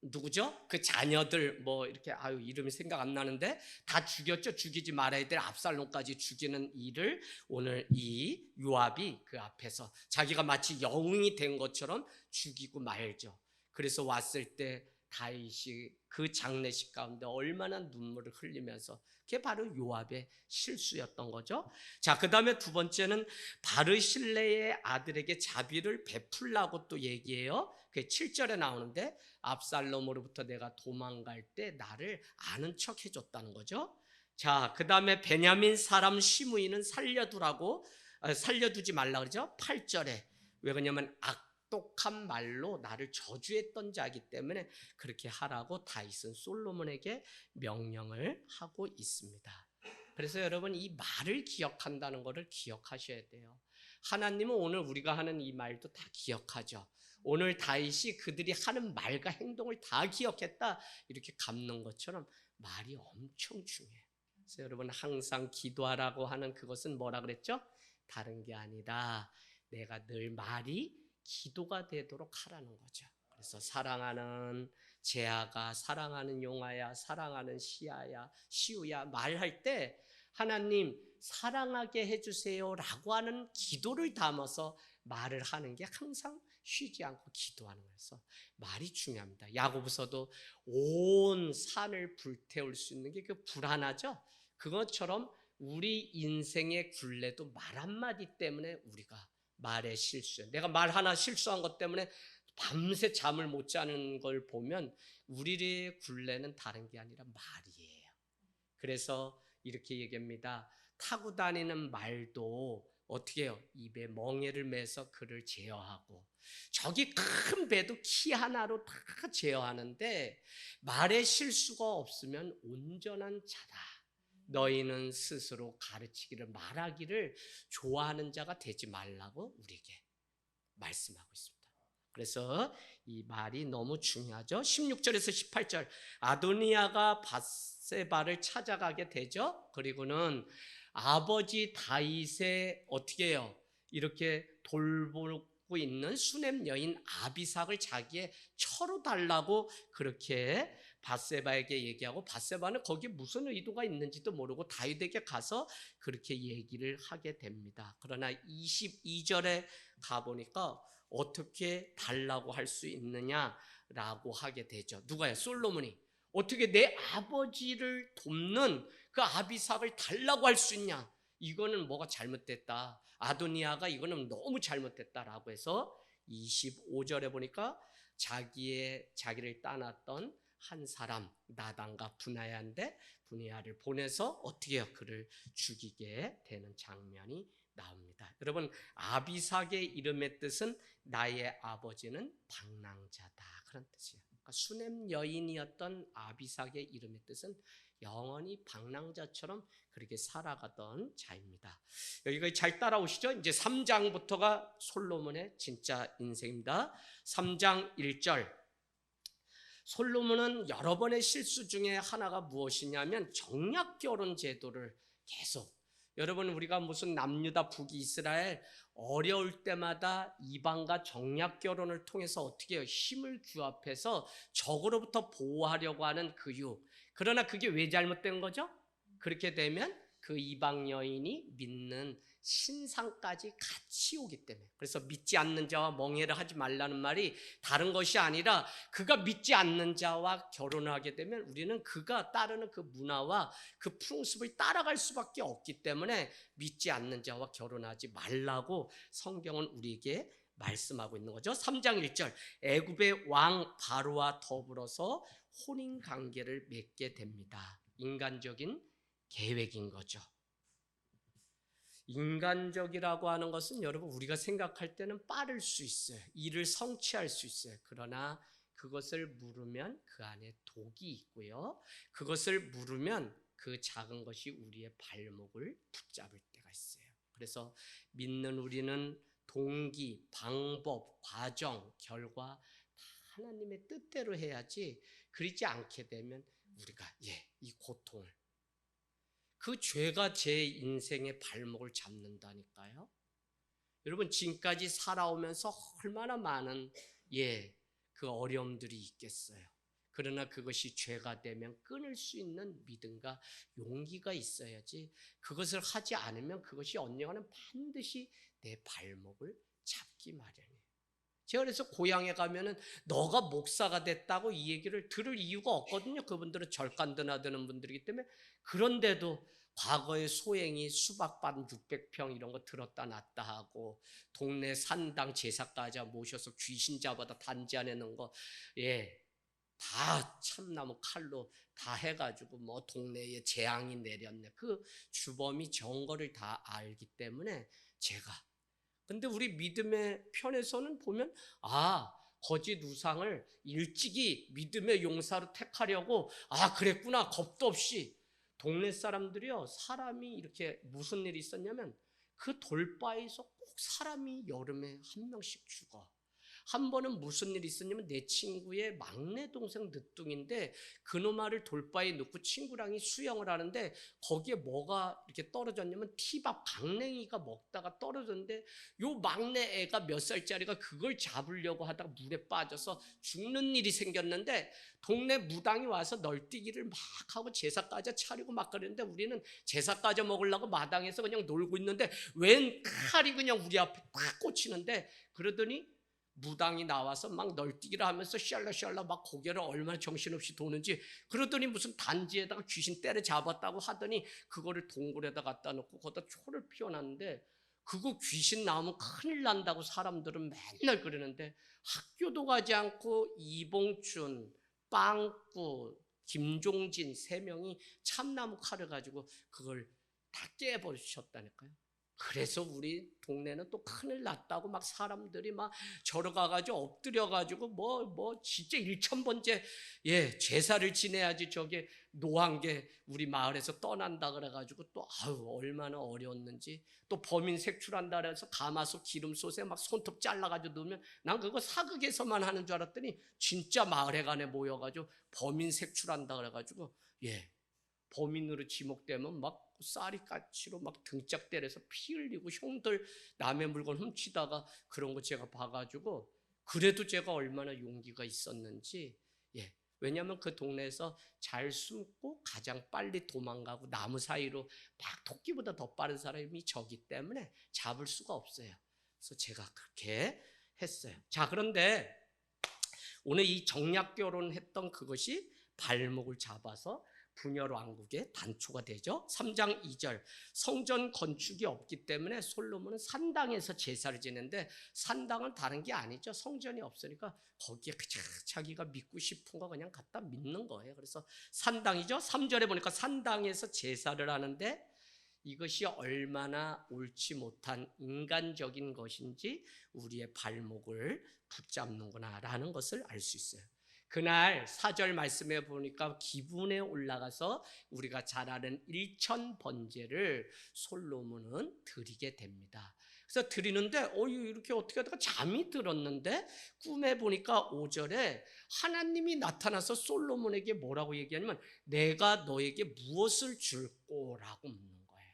누구죠? 그 자녀들 뭐 이렇게 아유 이름이 생각 안 나는데 다 죽였죠. 죽이지 말아야 될 압살롬까지 죽이는 일을 오늘 이 요압이 그 앞에서 자기가 마치 영웅이 된 것처럼 죽이고 말죠. 그래서 왔을 때 다윗이 그 장례식 가운데 얼마나 눈물을 흘리면서 그게 바로 요압의 실수였던 거죠. 자, 그 다음에 두 번째는 바르실레의 아들에게 자비를 베풀라고 또 얘기해요. 그게 7절에 나오는데 압살롬으로부터 내가 도망갈 때 나를 아는 척 해줬다는 거죠. 자, 그 다음에 베냐민 사람 시므이는 살려두지 말라 그러죠. 8절에 왜 그러냐면 악독한 말로 나를 저주했던 자이기 때문에 그렇게 하라고 다윗은 솔로몬에게 명령을 하고 있습니다. 그래서 여러분 이 말을 기억한다는 것을 기억하셔야 돼요. 하나님은 오늘 우리가 하는 이 말도 다 기억하죠. 오늘 다윗이 그들이 하는 말과 행동을 다 기억했다 이렇게 갚는 것처럼 말이 엄청 중요해요. 그래서 여러분 항상 기도하라고 하는 그것은 뭐라 그랬죠? 다른 게 아니라 내가 늘 말이 기도가 되도록 하라는 거죠. 그래서 사랑하는 재아가, 사랑하는 용아야, 사랑하는 시우야 말할 때 하나님 사랑하게 해주세요 라고 하는 기도를 담아서 말을 하는 게 항상 쉬지 않고 기도하는 거여서 말이 중요합니다. 야고보서도 온 산을 불태울 수 있는 게 그 불안하죠. 그것처럼 우리 인생의 굴레도 말 한마디 때문에 우리가 말의 실수, 내가 말 하나 실수한 것 때문에 밤새 잠을 못 자는 걸 보면 우리의 굴레는 다른 게 아니라 말이에요. 그래서 이렇게 얘기합니다. 타고 다니는 말도 어떻게 해요? 입에 멍에를 매서 그를 제어하고 저기 큰 배도 키 하나로 다 제어하는데 말에 실수가 없으면 온전한 자다. 너희는 스스로 가르치기를 말하기를 좋아하는 자가 되지 말라고 우리에게 말씀하고 있습니다. 그래서 이 말이 너무 중요하죠. 16절에서 18절 아도니아가 밧세바를 찾아가게 되죠. 그리고는 아버지 다윗의 어떻게 해요? 이렇게 돌보고 있는 수냄 여인 아비삭을 자기의 처로 달라고 그렇게 밧세바에게 얘기하고 밧세바는 거기에 무슨 의도가 있는지도 모르고 다윗에게 가서 그렇게 얘기를 하게 됩니다. 그러나 22절에 가보니까 어떻게 달라고 할 수 있느냐라고 하게 되죠. 누가요? 솔로몬이. 어떻게 내 아버지를 돕는 그 아비삭을 달라고 할 수 있냐? 이거는 뭐가 잘못됐다. 아도니아가 이거는 너무 잘못됐다라고 해서 25절에 보니까 자기를 따놨던 한 사람 나단과 분야를 보내서 어떻게 해요? 그를 죽이게 되는 장면이 나옵니다. 여러분, 아비삭의 이름의 뜻은 나의 아버지는 방랑자다, 그런 뜻이에요. 그러니까 수냄 여인이었던 아비삭의 이름의 뜻은 영원히 방랑자처럼 그렇게 살아가던 자입니다. 여기까지 잘 따라오시죠? 이제 3장부터가 솔로몬의 진짜 인생입니다. 3장 1절. 솔로몬은 여러 번의 실수 중에 하나가 무엇이냐면 정략 결혼 제도를 계속, 여러분 우리가 무슨 남유다 북이스라엘 어려울 때마다 이방과 정략 결혼을 통해서 어떻게 해요? 힘을 규합해서 적으로부터 보호하려고 하는 그 유혹. 그러나 그게 왜 잘못된 거죠? 그렇게 되면 그 이방 여인이 믿는 신상까지 같이 오기 때문에. 그래서 믿지 않는 자와 멍해를 하지 말라는 말이 다른 것이 아니라 그가 믿지 않는 자와 결혼을 하게 되면 우리는 그가 따르는 그 문화와 그 풍습을 따라갈 수밖에 없기 때문에 믿지 않는 자와 결혼하지 말라고 성경은 우리에게 말씀하고 있는 거죠. 3장 1절. 애굽의 왕 바로와 더불어서 혼인 관계를 맺게 됩니다. 인간적인 계획인 거죠. 인간적이라고 하는 것은 여러분 우리가 생각할 때는 빠를 수 있어요. 일을 성취할 수 있어요. 그러나 그것을 물으면 그 안에 독이 있고요. 그것을 물으면 그 작은 것이 우리의 발목을 붙잡을 때가 있어요. 그래서 믿는 우리는 동기, 방법, 과정, 결과 다 하나님의 뜻대로 해야지, 그러지 않게 되면 우리가 이 고통을, 그 죄가 제 인생의 발목을 잡는다니까요. 여러분 지금까지 살아오면서 얼마나 많은 그 어려움들이 있겠어요. 그러나 그것이 죄가 되면 끊을 수 있는 믿음과 용기가 있어야지, 그것을 하지 않으면 그것이 언젠가는 반드시 내 발목을 잡기 마련이에요. 제가 그래서 고향에 가면은 너가 목사가 됐다고 이 얘기를 들을 이유가 없거든요. 그분들은 절간 드나드는 분들이기 때문에. 그런데도 과거의 소행이 수박밭 600평 이런 거 들었다 놨다 하고, 동네 산당 제사가자 모셔서 귀신 잡아다 단지 안에 넣은 거, 다 참나무 칼로 다 해가지고 뭐 동네에 재앙이 내렸네. 그 주범이 정거를 다 알기 때문에 제가. 근데 우리 믿음의 편에서는 보면 거짓 우상을 일찍이 믿음의 용사로 택하려고 그랬구나, 겁도 없이. 동네 사람들이요, 사람이 이렇게 무슨 일이 있었냐면 그 돌바에서 꼭 사람이 여름에 한 명씩 죽어. 한 번은 무슨 일이 있었냐면 내 친구의 막내 동생 늦둥인데 그놈아를 돌바에 넣고 친구랑이 수영을 하는데 거기에 뭐가 이렇게 떨어졌냐면 티밥 강냉이가 먹다가 떨어졌는데 요 막내 애가 몇 살짜리가 그걸 잡으려고 하다가 물에 빠져서 죽는 일이 생겼는데, 동네 무당이 와서 널뛰기를 막 하고 제사까지 차리고 막 그랬는데 우리는 제사까지 먹으려고 마당에서 그냥 놀고 있는데 웬 칼이 그냥 우리 앞에 딱 꽂히는데, 그러더니 무당이 나와서 막 널뛰기를 하면서 샬라샬라 막 고개를 얼마나 정신없이 도는지, 그러더니 무슨 단지에다가 귀신 때려잡았다고 하더니 그거를 동굴에다 갖다 놓고 거기다 초를 피워놨는데, 그거 귀신 나오면 큰일 난다고 사람들은 맨날 그러는데 학교도 가지 않고 이봉춘, 빵꾸, 김종진 3명이 참나무 칼을 가지고 그걸 다 깨버리셨다니까요. 그래서 우리 동네는 또 큰일 났다고 막 사람들이 막 저러 가가지고 엎드려가지고 뭐 진짜 1000번째 제사를 지내야지 저게 노한게 우리 마을에서 떠난다 그래가지고 또 얼마나 어려웠는지. 또 범인 색출한다 그래서 가마솥 기름솥에 막 손톱 잘라가지고 넣으면 난 그거 사극에서만 하는 줄 알았더니 진짜 마을회관에 모여가지고 범인 색출한다 그래가지고 범인으로 지목되면 막 쌀이까치로 막 등짝 때려서 피 흘리고 형들 남의 물건 훔치다가 그런 거 제가 봐가지고, 그래도 제가 얼마나 용기가 있었는지. 왜냐하면 그 동네에서 잘 숨고 가장 빨리 도망가고 나무 사이로 막 토끼보다 더 빠른 사람이 저기 때문에 잡을 수가 없어요. 그래서 제가 그렇게 했어요. 자, 그런데 오늘 이 정략 결혼했던 그것이 발목을 잡아서 분열 왕국의 단초가 되죠. 3장 2절 성전 건축이 없기 때문에 솔로몬은 산당에서 제사를 지내는데 산당은 다른 게 아니죠. 성전이 없으니까 거기에 그냥 자기가 믿고 싶은 거 그냥 갖다 믿는 거예요. 그래서 산당이죠. 3절에 보니까 산당에서 제사를 하는데 이것이 얼마나 옳지 못한 인간적인 것인지 우리의 발목을 붙잡는구나라는 것을 알 수 있어요. 그날 4절 말씀에 보니까 기분에 올라가서 우리가 잘 아는 일천 번제를 솔로몬은 드리게 됩니다. 그래서 드리는데 이렇게 어떻게 하다가 잠이 들었는데 꿈에 보니까 5절에 하나님이 나타나서 솔로몬에게 뭐라고 얘기하냐면 내가 너에게 무엇을 줄 거라고 묻는 거예요.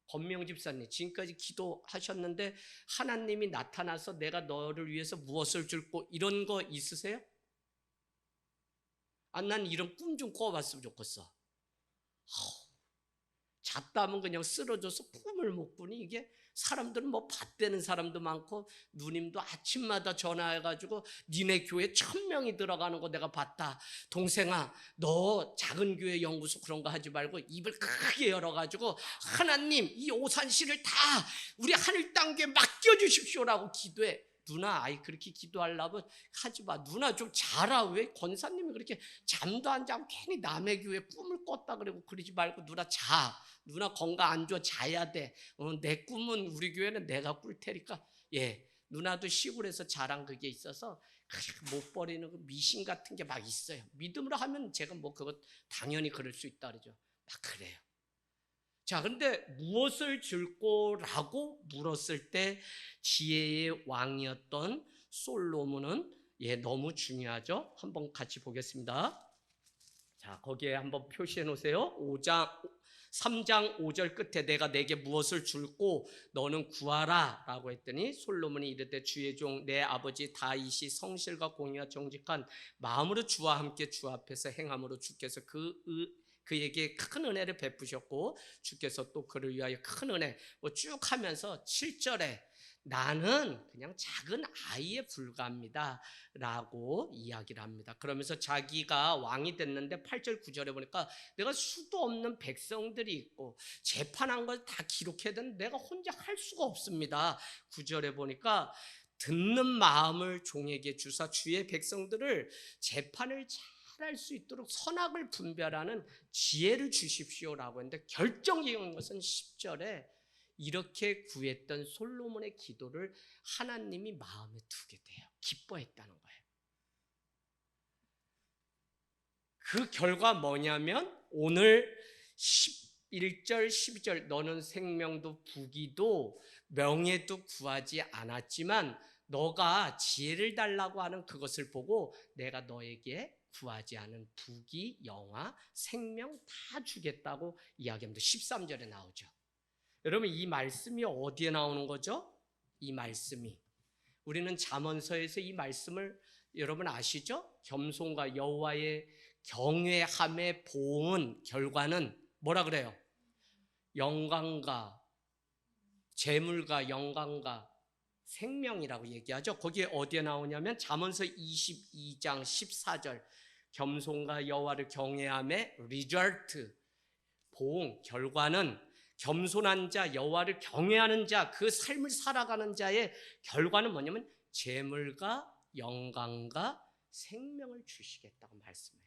권명 집사님 지금까지 기도하셨는데 하나님이 나타나서 내가 너를 위해서 무엇을 줄 거 이런 거 있으세요? 난 이런 꿈 좀 꿔봤으면 좋겠어. 잤다면 그냥 쓰러져서 꿈을 못 꾸니 이게 사람들은 뭐 밭대는 사람도 많고 누님도 아침마다 전화해가지고 니네 교회 1000명이 들어가는 거 내가 봤다. 동생아 너 작은 교회 연구소 그런 거 하지 말고 입을 크게 열어가지고 하나님 이 오산시를 다 우리 하늘 땅교에 맡겨주십시오라고 기도해. 누나 아이 그렇게 기도하려면 하지 마. 누나 좀 자라. 왜 권사님이 그렇게 잠도 안 자고 괜히 남의 교회 꿈을 꿨다 그러고 그러지 말고 누나 자. 누나 건강 안 좋아 자야 돼. 내 꿈은 우리 교회는 내가 꿀 테니까. 예, 누나도 시골에서 자란 그게 있어서 못 버리는 그 미신 같은 게 막 있어요. 믿음으로 하면 제가 뭐 그것 당연히 그럴 수 있다 그러죠. 막 그래요. 자, 근데 무엇을 줄 거라고 물었을 때 지혜의 왕이었던 솔로몬은 너무 중요하죠. 한번 같이 보겠습니다. 자, 거기에 한번 표시해 놓으세요. 3장 5절 끝에 내가 내게 무엇을 줄고 너는 구하라 라고 했더니 솔로몬이 이르되 주의 종 내 아버지 다윗이 성실과 공의와 정직한 마음으로 주와 함께 주 앞에서 행함으로 주께서 그에게 큰 은혜를 베푸셨고 주께서 또 그를 위하여 큰 은혜 쭉 하면서 7절에 나는 그냥 작은 아이에 불과합니다 라고 이야기를 합니다. 그러면서 자기가 왕이 됐는데 8절 9절에 보니까 내가 수도 없는 백성들이 있고 재판한 걸 다 기록해야 되는데 내가 혼자 할 수가 없습니다. 9절에 보니까 듣는 마음을 종에게 주사 주의 백성들을 재판을 할 수 있도록 선악을 분별하는 지혜를 주십시오라고 했는데 결정적인 것은 10절에 이렇게 구했던 솔로몬의 기도를 하나님이 마음에 두게 돼요. 기뻐했다는 거예요. 그 결과 뭐냐면 오늘 11절 12절 너는 생명도 부귀도 명예도 구하지 않았지만 너가 지혜를 달라고 하는 그것을 보고 내가 너에게 구하지 않은 부귀, 영화, 생명 다 주겠다고 이야기합니다. 13절에 나오죠. 여러분 이 말씀이 어디에 나오는 거죠? 이 말씀이 우리는 잠언서에서 이 말씀을 여러분 아시죠? 겸손과 여호와의 경외함의 보응은 결과는 뭐라 그래요? 영광과 재물과 영광과 생명이라고 얘기하죠. 거기에 어디에 나오냐면 잠언서 22장 14절 겸손과 여호와를 경외함의 리절트 보응 결과는 겸손한 자 여호와를 경외하는 자 그 삶을 살아가는 자의 결과는 뭐냐면 재물과 영광과 생명을 주시겠다고 말씀해요.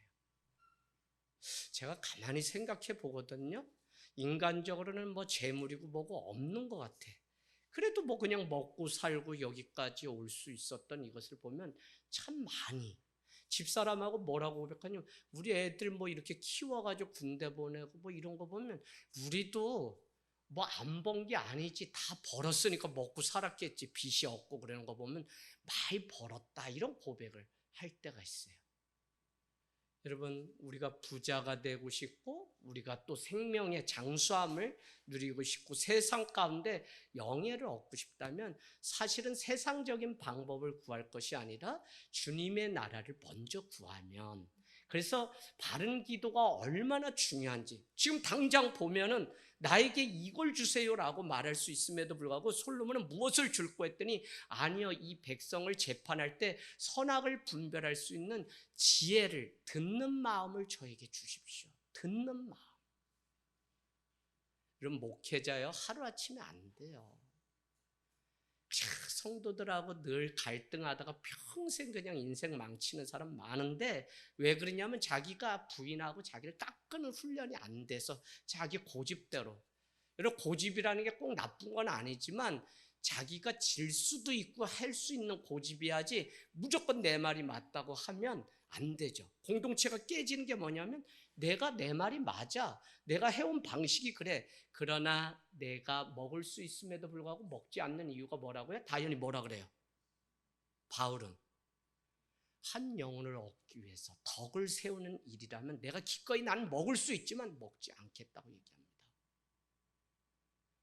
제가 가만히 생각해 보거든요. 인간적으로는 뭐 재물이고 뭐고 없는 것 같아. 그래도 뭐 그냥 먹고 살고 여기까지 올 수 있었던 이것을 보면 참 많이 집사람하고 뭐라고 고백하냐면 우리 애들 뭐 이렇게 키워가지고 군대 보내고 뭐 이런 거 보면 우리도 뭐 안 번 게 아니지 다 벌었으니까 먹고 살았겠지 빚이 없고 그러는 거 보면 많이 벌었다 이런 고백을 할 때가 있어요. 여러분 우리가 부자가 되고 싶고 우리가 또 생명의 장수함을 누리고 싶고 세상 가운데 영예를 얻고 싶다면 사실은 세상적인 방법을 구할 것이 아니라 주님의 나라를 먼저 구하면 그래서 바른 기도가 얼마나 중요한지 지금 당장 보면은 나에게 이걸 주세요라고 말할 수 있음에도 불구하고 솔로몬은 무엇을 줄고 했더니 아니요 이 백성을 재판할 때 선악을 분별할 수 있는 지혜를 듣는 마음을 저에게 주십시오. 듣는 마음. 여러분, 목회자요, 하루아침에 안 돼요. 성도들하고 늘 갈등하다가 평생 그냥 인생 망치는 사람 많은데, 왜 그러냐면 자기가 부인하고 자기를 깎는 훈련이 안 돼서 자기 고집대로. 여러분, 고집이라는 게 꼭 나쁜 건 아니지만 자기가 질 수도 있고 할 수 있는 고집이야지 무조건 내 말이 맞다고 하면 안 되죠. 공동체가 깨지는 게 뭐냐면 내가 내 말이 맞아. 내가 해온 방식이 그래. 그러나 내가 먹을 수 있음에도 불구하고 먹지 않는 이유가 뭐라고요? 다연히 뭐라 그래요? 바울은 한 영혼을 얻기 위해서 덕을 세우는 일이라면 내가 기꺼이 나는 먹을 수 있지만 먹지 않겠다고 얘기합니다.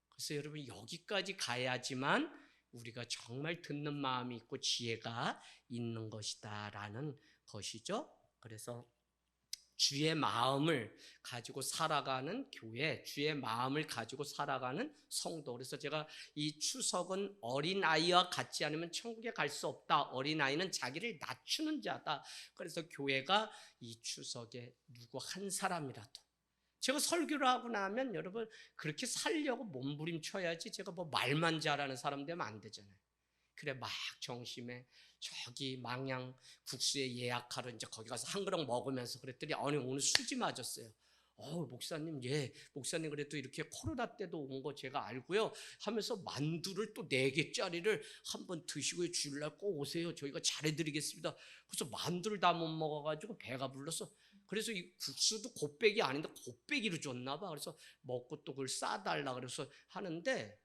그래서 여러분, 여기까지 가야지만 우리가 정말 듣는 마음이 있고 지혜가 있는 것이다라는 것이죠. 그래서 주의 마음을 가지고 살아가는 교회, 주의 마음을 가지고 살아가는 성도. 그래서 제가 이 추석은 어린아이와 같지 않으면 천국에 갈 수 없다. 어린아이는 자기를 낮추는 자다. 그래서 교회가 이 추석에 누구 한 사람이라도, 제가 설교를 하고 나면 여러분 그렇게 살려고 몸부림쳐야지 제가 뭐 말만 잘하는 사람 되면 안 되잖아요. 그래, 막 정심에 저기 망양 국수에 예약하러 이제 거기 가서 한 그릇 먹으면서 그랬더니 아니 오늘 수지 맞았어요. 목사님, 예, 목사님 그래도 이렇게 코로나 때도 온 거 제가 알고요 하면서 만두를 또 4개짜리를 한번 드시고 주일날 꼭 오세요. 저희가 잘해드리겠습니다. 그래서 만두를 다 못 먹어가지고 배가 불러서, 그래서 이 국수도 곱빼기 아닌데 곱빼기로 줬나 봐. 그래서 먹고 또 그걸 싸달라 그래서 하는데,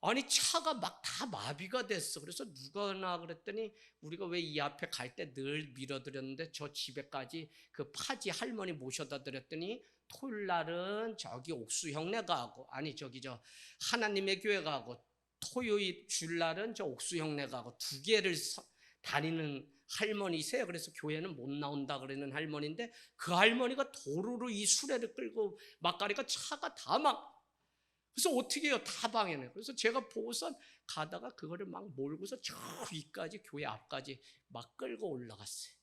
아니 차가 막 다 마비가 됐어. 그래서 누가나 그랬더니 우리가 왜 이 앞에 갈 때 늘 밀어드렸는데 저 집에까지 그 파지 할머니 모셔다 드렸더니 토요일 날은 저기 옥수 형네 가고, 아니 저기 저 하나님의 교회 가고, 토요일 주일날은 저 옥수 형네 가고 두 개를 다니는 할머니세요. 그래서 교회는 못 나온다 그러는 할머니인데 그 할머니가 도로로 이 수레를 끌고 막 가니까 차가 다 막, 그래서 어떻게 해요? 다 방해네. 그래서 제가 보고선 가다가 그거를 막 몰고서 저 위까지 교회 앞까지 막 끌고 올라갔어요.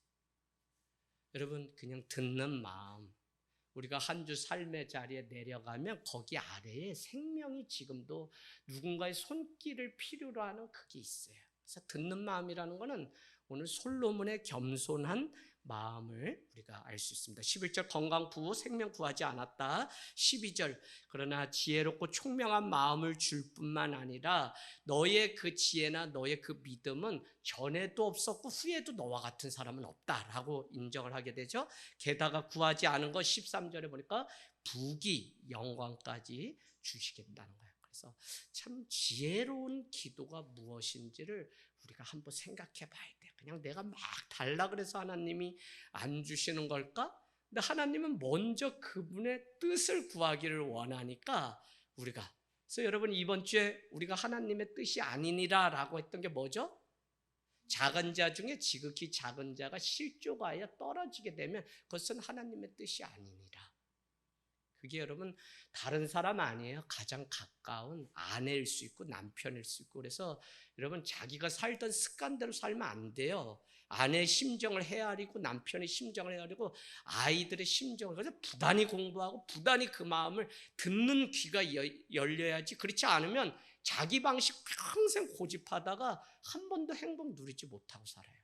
여러분, 그냥 듣는 마음. 우리가 한 주 삶의 자리에 내려가면 거기 아래에 생명이 지금도 누군가의 손길을 필요로 하는 그게 있어요. 그래서 듣는 마음이라는 거는 오늘 솔로몬의 겸손한 마음을 우리가 알 수 있습니다. 11절 건강 구호 생명 구하지 않았다. 12절 그러나 지혜롭고 총명한 마음을 줄 뿐만 아니라 너의 그 지혜나 너의 그 믿음은 전에도 없었고 후에도 너와 같은 사람은 없다라고 인정을 하게 되죠. 게다가 구하지 않은 것 13절에 보니까 부귀 영광까지 주시겠다는 거예요. 그래서 참 지혜로운 기도가 무엇인지를 우리가 한번 생각해 봐야 돼요. 그냥 내가 막 달라 그래서 하나님이 안 주시는 걸까? 근데 하나님은 먼저 그분의 뜻을 구하기를 원하니까 우리가, 그래서 여러분 이번 주에 우리가 하나님의 뜻이 아니니라 라고 했던 게 뭐죠? 작은 자 중에 지극히 작은 자가 실족하여 떨어지게 되면 그것은 하나님의 뜻이 아니니라. 그게 여러분 다른 사람 아니에요. 가장 가까운 아내일 수 있고 남편일 수 있고. 그래서 여러분 자기가 살던 습관대로 살면 안 돼요. 아내의 심정을 헤아리고 남편의 심정을 헤아리고 아이들의 심정을, 그래서 부단히 공부하고 부단히 그 마음을 듣는 귀가 열려야지. 그렇지 않으면 자기 방식 평생 고집하다가 한 번도 행복 누리지 못하고 살아요.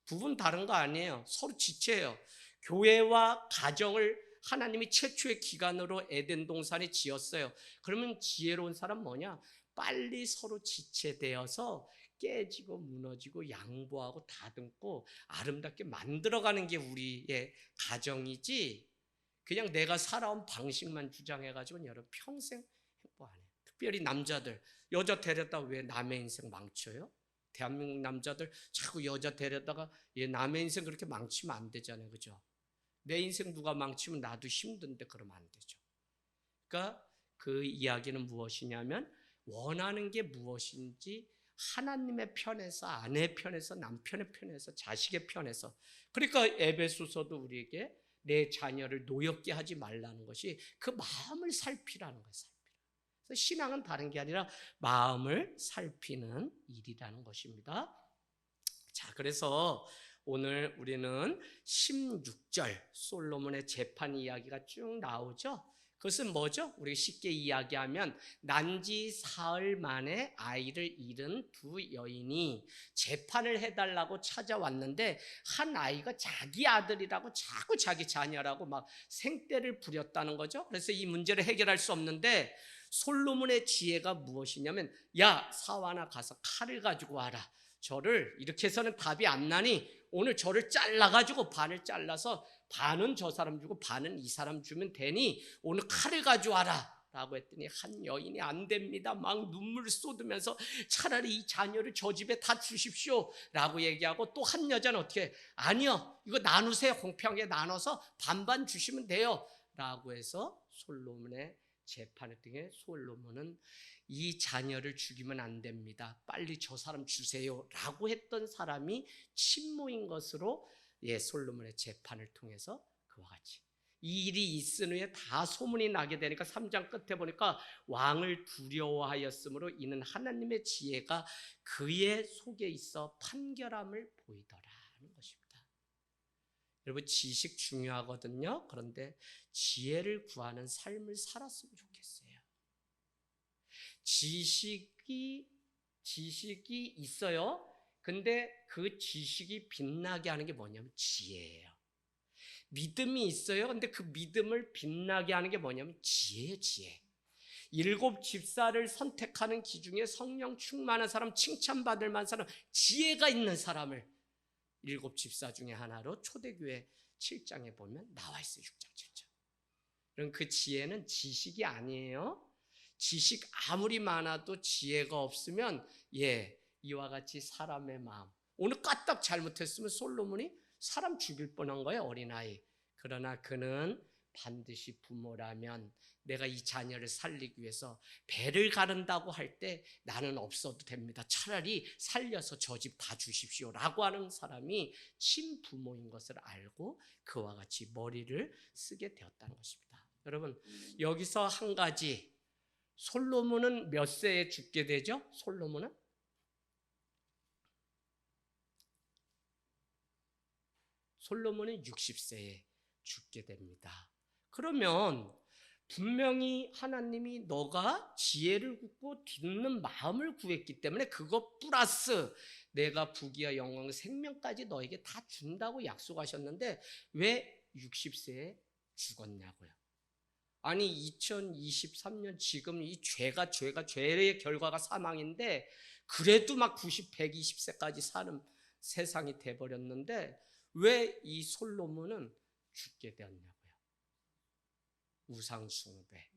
부분 다른 거 아니에요. 서로 지체해요. 교회와 가정을 하나님이 최초의 기간으로 에덴 동산에 지었어요. 그러면 지혜로운 사람 뭐냐? 빨리 서로 지체되어서 깨지고 무너지고 양보하고 다듬고 아름답게 만들어가는 게 우리의 가정이지, 그냥 내가 살아온 방식만 주장해가지고 여러분 평생 행복 안 해요. 특별히 남자들, 여자 데려다 왜 남의 인생 망쳐요? 대한민국 남자들 자꾸 여자 데려다가 남의 인생 그렇게 망치면 안 되잖아요. 그죠? 내 인생 누가 망치면 나도 힘든데 그러면 안 되죠. 그러니까 그 이야기는 무엇이냐면 원하는 게 무엇인지 하나님의 편에서, 아내의 편에서, 남편의 편에서, 자식의 편에서. 그러니까 에베소서도 우리에게 내 자녀를 노엽게 하지 말라는 것이 그 마음을 살피라는 거예요. 그래서 신앙은 다른 게 아니라 마음을 살피는 일이라는 것입니다. 자, 그래서 오늘 우리는 16절 솔로몬의 재판 이야기가 쭉 나오죠. 그것은 뭐죠? 우리 쉽게 이야기하면 난지 사흘 만에 아이를 잃은 두 여인이 재판을 해달라고 찾아왔는데 한 아이가 자기 아들이라고 자꾸 자기 자녀라고 막 생떼를 부렸다는 거죠. 그래서 이 문제를 해결할 수 없는데 솔로몬의 지혜가 무엇이냐면, 야, 사와나 가서 칼을 가지고 와라. 저를 이렇게 해서는 답이 안 나니 오늘 저를 잘라가지고 반을 잘라서 반은 저 사람 주고 반은 이 사람 주면 되니 오늘 칼을 가져와라 라고 했더니 한 여인이 안 됩니다. 막 눈물을 쏟으면서 차라리 이 자녀를 저 집에 다 주십시오 라고 얘기하고, 또 한 여자는 어떻게 해? 아니요, 이거 나누세요. 공평하게 나눠서 반반 주시면 돼요 라고 해서 솔로몬의 재판을 통해 솔로몬은 이 자녀를 죽이면 안 됩니다. 빨리 저 사람 주세요 라고 했던 사람이 친모인 것으로 솔로몬의 재판을 통해서 그와 같이 이 일이 있은 후에 다 소문이 나게 되니까 3장 끝에 보니까 왕을 두려워하였으므로 이는 하나님의 지혜가 그의 속에 있어 판결함을 보이더라는 것입니다. 여러분, 지식 중요하거든요. 그런데 지혜를 구하는 삶을 살았으면 좋겠어요. 지식이 있어요. 근데 그 지식이 빛나게 하는 게 뭐냐면 지혜예요. 믿음이 있어요. 근데 그 믿음을 빛나게 하는 게 뭐냐면 지혜예요, 지혜. 7 집사를 선택하는 기중에 성령 충만한 사람, 칭찬받을 만한 사람, 지혜가 있는 사람을 7 집사 중에 하나로 초대교회 7장에 보면 나와 있어요. 6장 7장. 그럼 그 지혜는 지식이 아니에요. 지식 아무리 많아도 지혜가 없으면 이와 같이 사람의 마음, 오늘 까딱 잘못했으면 솔로몬이 사람 죽일 뻔한 거예요, 어린아이. 그러나 그는 반드시 부모라면 내가 이 자녀를 살리기 위해서 배를 가른다고 할 때 나는 없어도 됩니다. 차라리 살려서 저 집 다 주십시오 라고 하는 사람이 친부모인 것을 알고 그와 같이 머리를 쓰게 되었다는 것입니다. 여러분, 여기서 한 가지, 솔로몬은 몇 세에 죽게 되죠? 솔로몬은 60세에 죽게 됩니다. 그러면 분명히 하나님이 너가 지혜를 굽고 듣는 마음을 구했기 때문에 그것 플러스 내가 부귀와 영광 생명까지 너에게 다 준다고 약속하셨는데 왜 60세에 죽었냐고요. 아니 2023년 지금 이 죄의 결과가 사망인데 그래도 막 120세까지 사는 세상이 돼버렸는데 왜 이 솔로몬은 죽게 되었냐고요. 우상숭배.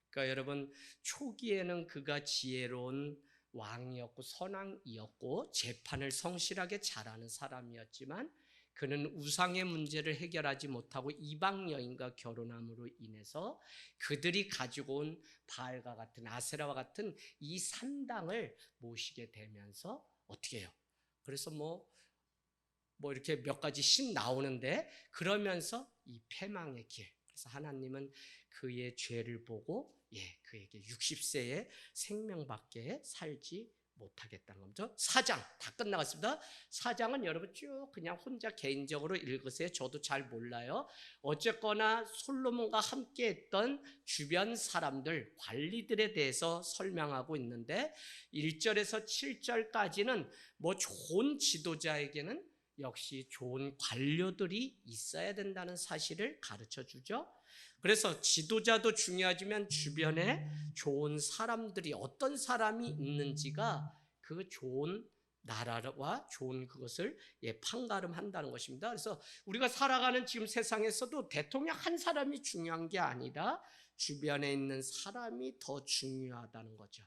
그러니까 여러분, 초기에는 그가 지혜로운 왕이었고 선왕이었고 재판을 성실하게 잘하는 사람이었지만 그는 우상의 문제를 해결하지 못하고 이방 여인과 결혼함으로 인해서 그들이 가지고 온 바알과 같은 아세라와 같은 이 산당을 모시게 되면서 어떻게 해요? 그래서 뭐 이렇게 몇 가지 신 나오는데 그러면서 이 패망의 길. 그래서 하나님은 그의 죄를 보고 그에게 60세에 생명밖에 살지 못하겠다는 거죠. 4장 다 끝나갔습니다. 4장은 여러분 쭉 그냥 혼자 개인적으로 읽으세요. 저도 잘 몰라요. 어쨌거나 솔로몬과 함께 했던 주변 사람들, 관리들에 대해서 설명하고 있는데 1절에서 7절까지는 뭐 좋은 지도자에게는 역시 좋은 관료들이 있어야 된다는 사실을 가르쳐 주죠. 그래서 지도자도 중요하지만 주변에 좋은 사람들이 어떤 사람이 있는지가 그 좋은 나라와 좋은 그것을 판가름한다는 것입니다. 그래서 우리가 살아가는 지금 세상에서도 대통령 한 사람이 중요한 게 아니라 주변에 있는 사람이 더 중요하다는 거죠.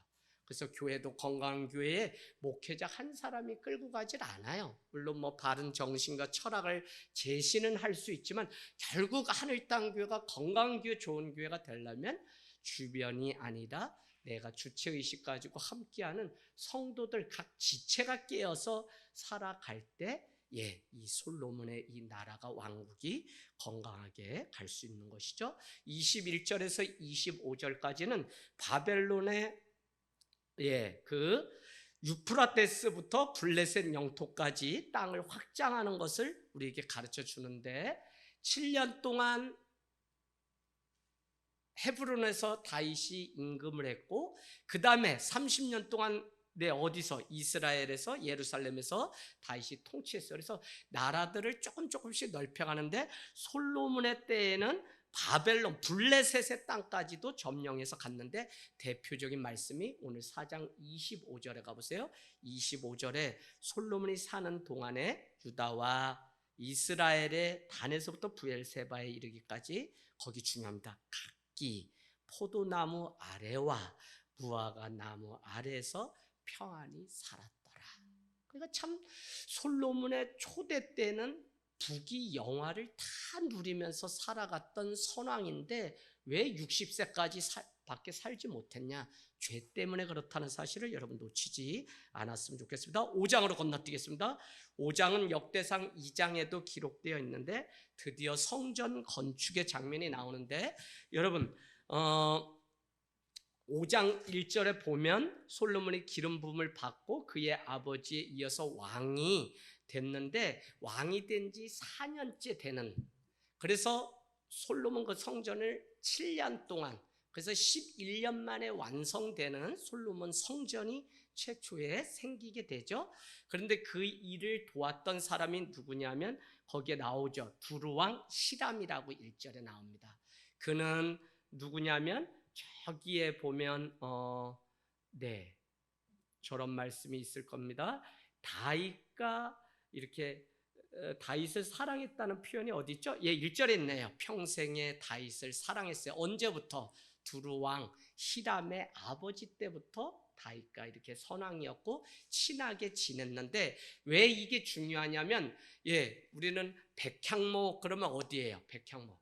그래서 교회도 건강한 교회에 목회자 한 사람이 끌고 가질 않아요. 물론 뭐 바른 정신과 철학을 제시는 할 수 있지만 결국 하늘 땅 교회가 건강한 교회, 좋은 교회가 되려면 주변이 아니라 내가 주체의식 가지고 함께하는 성도들 각 지체가 깨어서 살아갈 때 이 솔로몬의 이 나라가 왕국이 건강하게 갈 수 있는 것이죠. 21절에서 25절까지는 바벨론의 그 유프라테스부터 블레셋 영토까지 땅을 확장하는 것을 우리에게 가르쳐 주는데 7년 동안 헤브론에서 다윗이 임금을 했고 그 다음에 30년 동안 어디서 이스라엘에서 예루살렘에서 다윗이 통치했어요. 그래서 나라들을 조금씩 넓혀가는데 솔로몬의 때에는 바벨론 블레셋의 땅까지도 점령해서 갔는데 대표적인 말씀이 오늘 4장 25절에 가보세요. 25절에 솔로몬이 사는 동안에 유다와 이스라엘의 단에서부터 부엘세바에 이르기까지 거기 중요합니다. 각기 포도나무 아래와 무화과 나무 아래에서 평안히 살았더라. 그러니까 참 솔로몬의 초대 때는 북이 영화를 다 누리면서 살아갔던 선왕인데 왜 60세까지 밖에 살지 못했냐? 죄 때문에 그렇다는 사실을 여러분 놓치지 않았으면 좋겠습니다. 5장으로 건너뛰겠습니다. 5장은 역대상 2장에도 기록되어 있는데 드디어 성전 건축의 장면이 나오는데 여러분 5장 1절에 보면 솔로몬이 기름 부음을 받고 그의 아버지에 이어서 왕이 됐는데 왕이 된 지 4년째 되는, 그래서 솔로몬 그 성전을 7년 동안, 그래서 11년 만에 완성되는 솔로몬 성전이 최초에 생기게 되죠. 그런데 그 일을 도왔던 사람이 누구냐면 거기에 나오죠. 두루왕 히람이라고 1절에 나옵니다. 그는 누구냐면 저기에 보면 저런 말씀이 있을 겁니다. 다윗과 이렇게 다윗을 사랑했다는 표현이 어디 있죠? 1절에 있네요. 평생에 다윗을 사랑했어요. 언제부터? 두루왕 히람의 아버지 때부터 다윗과 이렇게 선왕이었고 친하게 지냈는데 왜 이게 중요하냐면 우리는 백향목 그러면 어디예요? 백향목.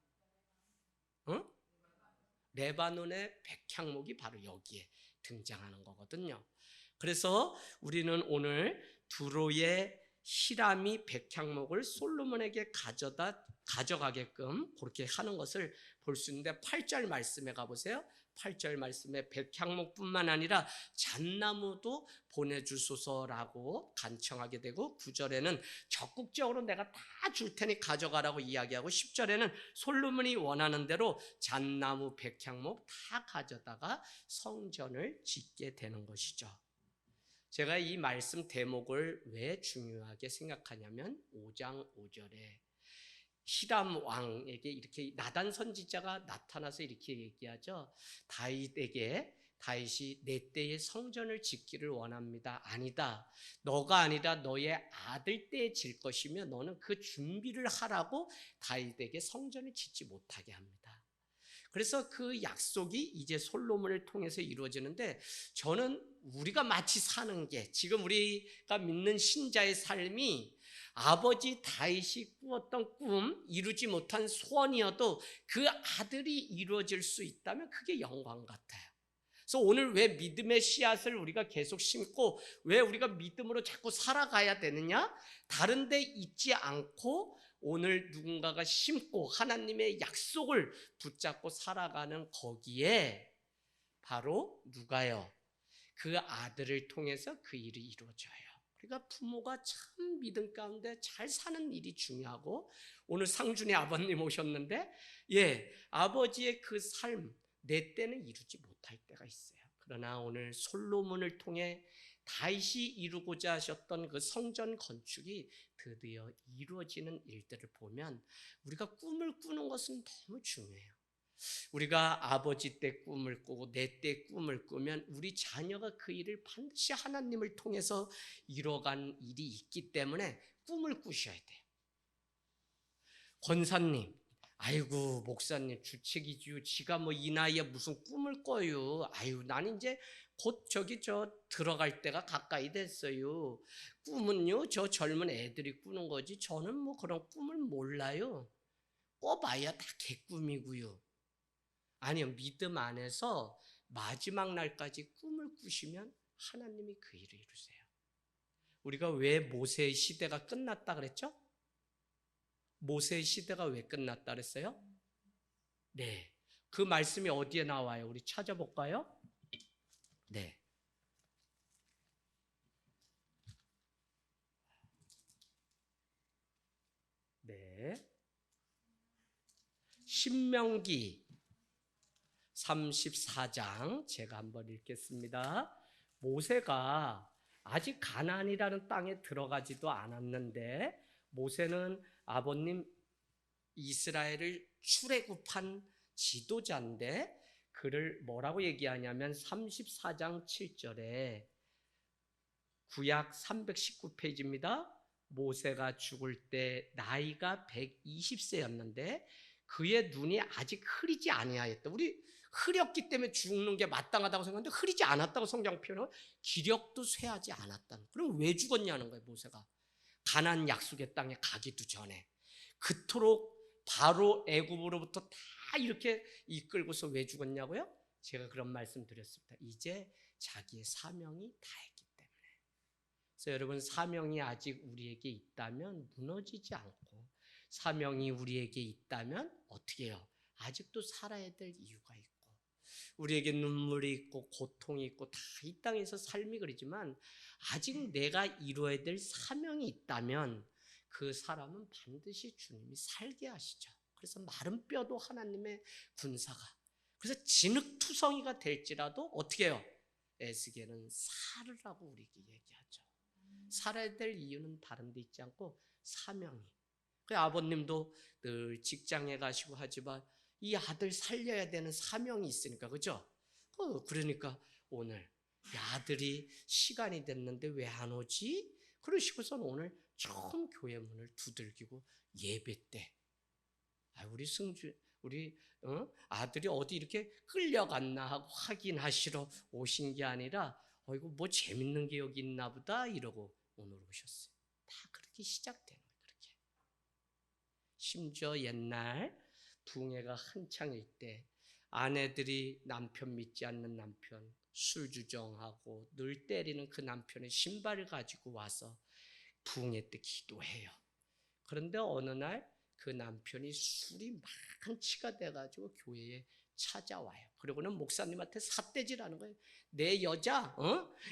응? 레바논의 백향목이 바로 여기에 등장하는 거거든요. 그래서 우리는 오늘 두로의 히람이 백향목을 솔로몬에게 가져가게끔 그렇게 하는 것을 볼 수 있는데 8절 말씀에 가보세요. 8절 말씀에 백향목뿐만 아니라 잣나무도 보내주소서라고 간청하게 되고 9절에는 적극적으로 내가 다 줄 테니 가져가라고 이야기하고 10절에는 솔로몬이 원하는 대로 잣나무 백향목 다 가져다가 성전을 짓게 되는 것이죠. 제가 이 말씀 대목을 왜 중요하게 생각하냐면 5장 5절에 히람 왕에게 이렇게 나단 선지자가 나타나서 이렇게 얘기하죠. 다윗이 내 때에 성전을 짓기를 원합니다. 아니다. 너가 아니라 너의 아들 때에 질 것이며 너는 그 준비를 하라고 다윗에게 성전을 짓지 못하게 합니다. 그래서 그 약속이 이제 솔로몬을 통해서 이루어지는데 저는 우리가 마치 사는 게 지금 우리가 믿는 신자의 삶이 아버지 다윗이 꾸었던 꿈, 이루지 못한 소원이어도 그 아들이 이루어질 수 있다면 그게 영광 같아요. 그래서 오늘 왜 믿음의 씨앗을 우리가 계속 심고 왜 우리가 믿음으로 자꾸 살아가야 되느냐? 다른 데 있지 않고 오늘 누군가가 심고 하나님의 약속을 붙잡고 살아가는 거기에 바로 누가요? 그 아들을 통해서 그 일이 이루어져요. 그러니까 부모가 참 믿음 가운데 잘 사는 일이 중요하고 오늘 상준이 아버님 오셨는데 아버지의 그 삶 내 때는 이루지 못할 때가 있어요. 그러나 오늘 솔로몬을 통해 다윗이 이루고자 하셨던 그 성전 건축이 드디어 이루어지는 일들을 보면 우리가 꿈을 꾸는 것은 너무 중요해요. 우리가 아버지 때 꿈을 꾸고 내 때 꿈을 꾸면 우리 자녀가 그 일을 반드시 하나님을 통해서 이뤄간 일이 있기 때문에 꿈을 꾸셔야 돼요. 권사님, 아이고 목사님 주책이지요. 지가 뭐 이 나이에 무슨 꿈을 꿔요. 아유 난 이제 곧 들어갈 때가 가까이 됐어요. 꿈은요 저 젊은 애들이 꾸는 거지 저는 뭐 그런 꿈을 몰라요. 꿔봐야 다 개꿈이고요. 아니요, 믿음 안에서 마지막 날까지 꿈을 꾸시면 하나님이 그 일을 이루세요. 우리가 왜 모세의 시대가 끝났다 그랬죠? 모세의 시대가 왜 끝났다 그랬어요? 그 말씀이 어디에 나와요? 우리 찾아볼까요? 신명기 34장 제가 한번 읽겠습니다. 모세가 아직 가나안이라는 땅에 들어가지도 않았는데 모세는 아버님 이스라엘을 출애굽한 지도자인데 그를 뭐라고 얘기하냐면 34장 7절에 구약 319페이지입니다. 모세가 죽을 때 나이가 120세였는데 그의 눈이 아직 흐리지 아니하였다. 우리 흐렸기 때문에 죽는 게 마땅하다고 생각하는데 흐리지 않았다고 성경 표현은 기력도 쇠하지 않았다는. 그럼 왜 죽었냐는 거예요. 모세가 가나안 약속의 땅에 가기도 전에 그토록 바로 애굽으로부터 다 이렇게 이끌고서 왜 죽었냐고요? 제가 그런 말씀 드렸습니다. 이제 자기의 사명이 다했기 때문에. 그래서 여러분 사명이 아직 우리에게 있다면 무너지지 않고 사명이 우리에게 있다면 어떻게 해요? 아직도 살아야 될 이유가 있고 우리에게 눈물이 있고 고통이 있고 다 이 땅에서 삶이 그러지만 아직 내가 이루어야 될 사명이 있다면 그 사람은 반드시 주님이 살게 하시죠. 그래서 마른 뼈도 하나님의 군사가 그래서 진흙투성이가 될지라도 어떻게 해요? 에스겔은 살으라고 우리에게 얘기하죠. 살아야 될 이유는 다른 데 있지 않고 사명이. 그 아버님도 늘 직장에 가시고 하지만 이 아들 살려야 되는 사명이 있으니까 그죠? 그러니까 오늘 아들이 시간이 됐는데 왜 안 오지? 그러시고선 오늘 처음 교회 문을 두들기고 예배 때 우리 승주 우리 아들이 어디 이렇게 끌려갔나 하고 확인하시러 오신 게 아니라 이거 뭐 재밌는 게 여기 있나 보다 이러고 오늘 오셨어요. 다 그렇게 시작되는 거예요. 그렇게. 심지어 옛날 부흥회가 한창일 때 아내들이 남편 믿지 않는 남편 술주정하고 늘 때리는 그 남편의 신발을 가지고 와서 부흥회 때 기도해요. 그런데 어느 날 그 남편이 술이 만취가 돼가지고 교회에 찾아와요. 그리고는 목사님한테 삿대질하는 거예요. 내 여자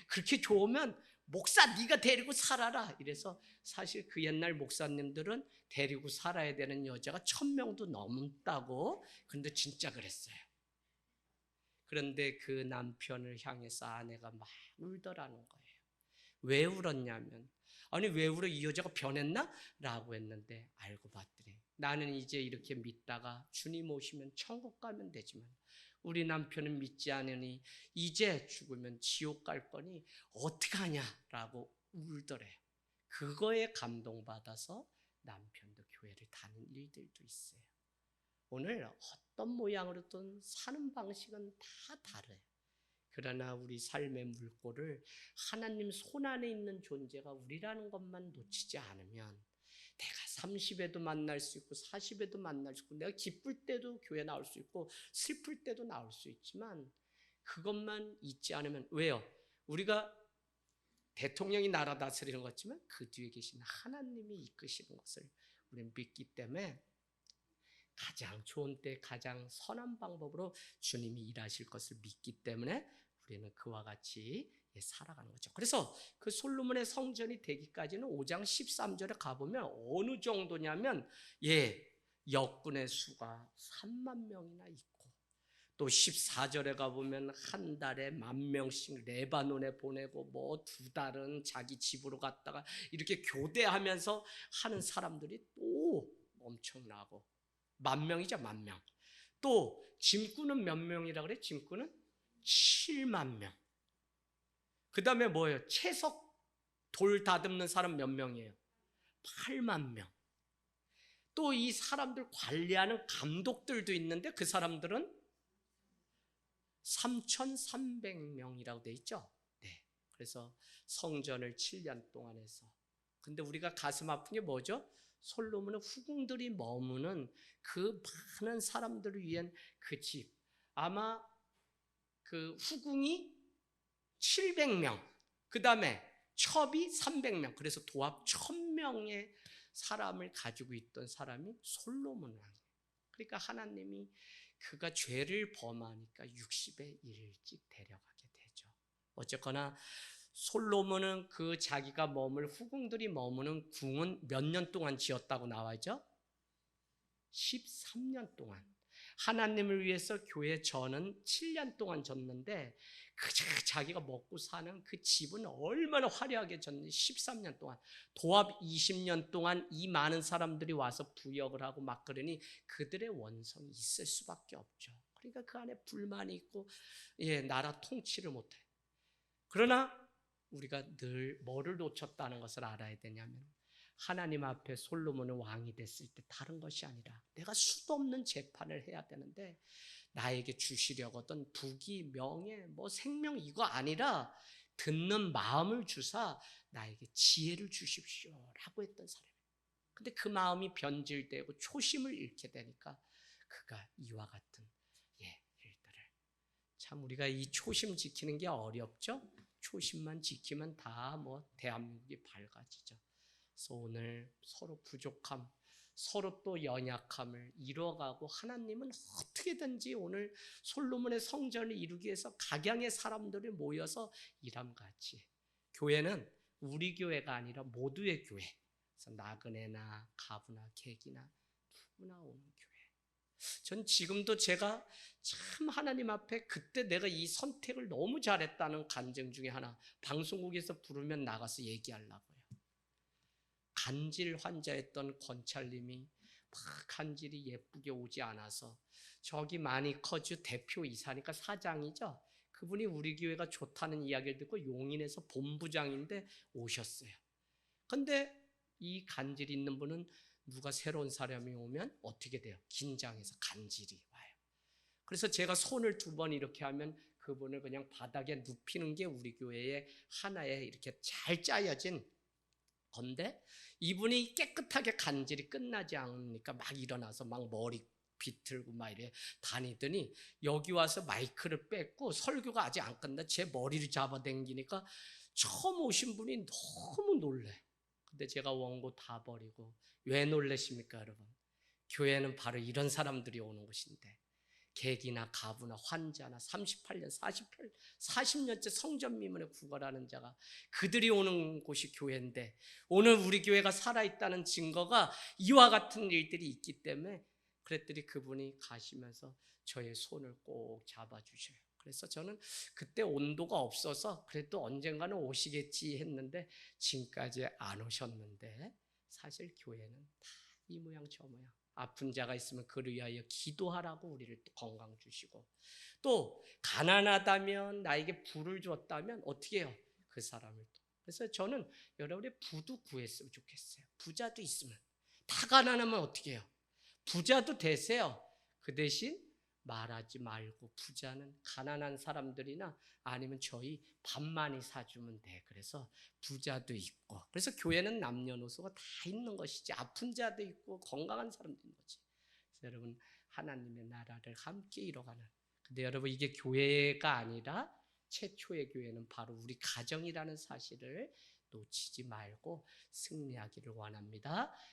그렇게 좋으면 목사 네가 데리고 살아라. 이래서 사실 그 옛날 목사님들은 데리고 살아야 되는 여자가 1000명도 넘다고. 그런데 진짜 그랬어요. 그런데 그 남편을 향해서 아내가 막 울더라는 거예요. 왜 울었냐면 아니 왜 울어? 이 여자가 변했나? 라고 했는데 알고 봤더니 나는 이제 이렇게 믿다가 주님 오시면 천국 가면 되지만 우리 남편은 믿지 않으니 이제 죽으면 지옥 갈 거니 어떡하냐? 라고 울더래요. 그거에 감동받아서 남편도 교회를 다닌 일들도 있어요. 오늘 어떤 모양으로든 사는 방식은 다 다르요. 그러나 우리 삶의 물꼬를 하나님 손안에 있는 존재가 우리라는 것만 놓치지 않으면 내가 30에도 만날 수 있고 40에도 만날 수 있고 내가 기쁠 때도 교회 나올 수 있고 슬플 때도 나올 수 있지만 그것만 잊지 않으면 왜요? 우리가 대통령이 나라 다스리는 것 같지만 그 뒤에 계신 하나님이 이끄시는 것을 우리는 믿기 때문에 가장 좋은 때 가장 선한 방법으로 주님이 일하실 것을 믿기 때문에 우리는 그와 같이 살아가는 거죠. 그래서 그 솔로몬의 성전이 되기까지는 5장 13절에 가보면 어느 정도냐면 역군의 수가 3만 명이나 있고 또 14절에 가보면 한 달에 10,000명씩 레바논에 보내고 뭐 2달은 자기 집으로 갔다가 이렇게 교대하면서 하는 사람들이 또 엄청나고 10,000명이죠. 10,000명. 또 짐꾼은 몇 명이라 그래? 짐꾼은 7만 명. 그 다음에 뭐예요? 채석 돌 다듬는 사람 몇 명이에요? 8만 명. 또 이 사람들 관리하는 감독들도 있는데 그 사람들은 3,300명이라고 돼 있죠. 네. 그래서 성전을 7년 동안 해서. 근데 우리가 가슴 아픈 게 뭐죠? 솔로몬은 후궁들이 머무는 그 많은 사람들을 위한 그 집. 아마 그 후궁이 700명, 그 다음에 첩이 300명, 그래서 도합 1,000명의 사람을 가지고 있던 사람이 솔로몬 왕이에요. 그러니까 하나님이 그가 죄를 범하니까 60에 일찍 데려가게 되죠. 어쨌거나 솔로몬은 그 자기가 머물 후궁들이 머무는 궁은 몇 년 동안 지었다고 나와있죠? 13년 동안. 하나님을 위해서 교회 저는 7년 동안 졌는데 자기가 먹고 사는 그 집은 얼마나 화려하게 졌는지 13년 동안 도합 20년 동안 이 많은 사람들이 와서 부역을 하고 막 그러니 그들의 원성이 있을 수밖에 없죠. 그러니까 그 안에 불만이 있고 나라 통치를 못해. 그러나 우리가 늘 뭐를 놓쳤다는 것을 알아야 되냐면 하나님 앞에 솔로몬은 왕이 됐을 때 다른 것이 아니라 내가 수도 없는 재판을 해야 되는데 나에게 주시려거든 부귀, 명예, 생명 이거 아니라 듣는 마음을 주사 나에게 지혜를 주십시오라고 했던 사람이에요. 근데 그 마음이 변질되고 초심을 잃게 되니까 그가 이와 같은 일들을 참 우리가 이 초심 지키는 게 어렵죠? 초심만 지키면 다 대한민국이 밝아지죠. 그래서 오늘 서로 부족함, 서로 또 연약함을 이뤄가고 하나님은 어떻게든지 오늘 솔로몬의 성전을 이루기 위해서 각양의 사람들이 모여서 일함같이 교회는 우리 교회가 아니라 모두의 교회. 그래서 나그네나 가부나 객이나 누구나 오는 교회. 전 지금도 제가 참 하나님 앞에 그때 내가 이 선택을 너무 잘했다는 간증 중에 하나, 방송국에서 부르면 나가서 얘기하려고요. 간질 환자였던 권찰님이 막 간질이 예쁘게 오지 않아서 저기 마니커즈 대표 이사니까 사장이죠. 그분이 우리 교회가 좋다는 이야기를 듣고 용인에서 본부장인데 오셨어요. 근데 이 간질 있는 분은 누가 새로운 사람이 오면 어떻게 돼요? 긴장해서 간질이 와요. 그래서 제가 손을 2번 이렇게 하면 그분을 그냥 바닥에 눕히는 게 우리 교회의 하나의 이렇게 잘 짜여진 건데 이분이 깨끗하게 간질이 끝나지 않으니까 막 일어나서 막 머리 비틀고 막 이래 다니더니 여기 와서 마이크를 뺐고 설교가 아직 안 끝나 제 머리를 잡아당기니까 처음 오신 분이 너무 놀래. 근데 제가 원고 다 버리고 왜 놀라십니까 여러분? 교회는 바로 이런 사람들이 오는 곳인데 객이나 가부나 환자나 38년, 40년째 성전 미문에 구걸하는 자가 그들이 오는 곳이 교회인데 오늘 우리 교회가 살아있다는 증거가 이와 같은 일들이 있기 때문에 그랬더니 그분이 가시면서 저의 손을 꼭 잡아주셔요. 그래서 저는 그때 온도가 없어서 그래도 언젠가는 오시겠지 했는데 지금까지 안 오셨는데 사실 교회는 다 이 모양 저 모양 아픈 자가 있으면 그를 위하여 기도하라고 우리를 또 건강 주시고 또 가난하다면 나에게 부를 줬다면 어떻게 해요? 그 사람을 또. 그래서 저는 여러분의 부도 구했으면 좋겠어요. 부자도 있으면. 다 가난하면 어떻게 해요? 부자도 되세요. 그 대신 말하지 말고 부자는 가난한 사람들이나 아니면 저희 밥 많이 사주면 돼. 그래서 부자도 있고 그래서 교회는 남녀노소가 다 있는 것이지 아픈 자도 있고 건강한 사람도 있는 거지. 그래서 여러분 하나님의 나라를 함께 이뤄가는 근데 여러분 이게 교회가 아니라 최초의 교회는 바로 우리 가정이라는 사실을 놓치지 말고 승리하기를 원합니다.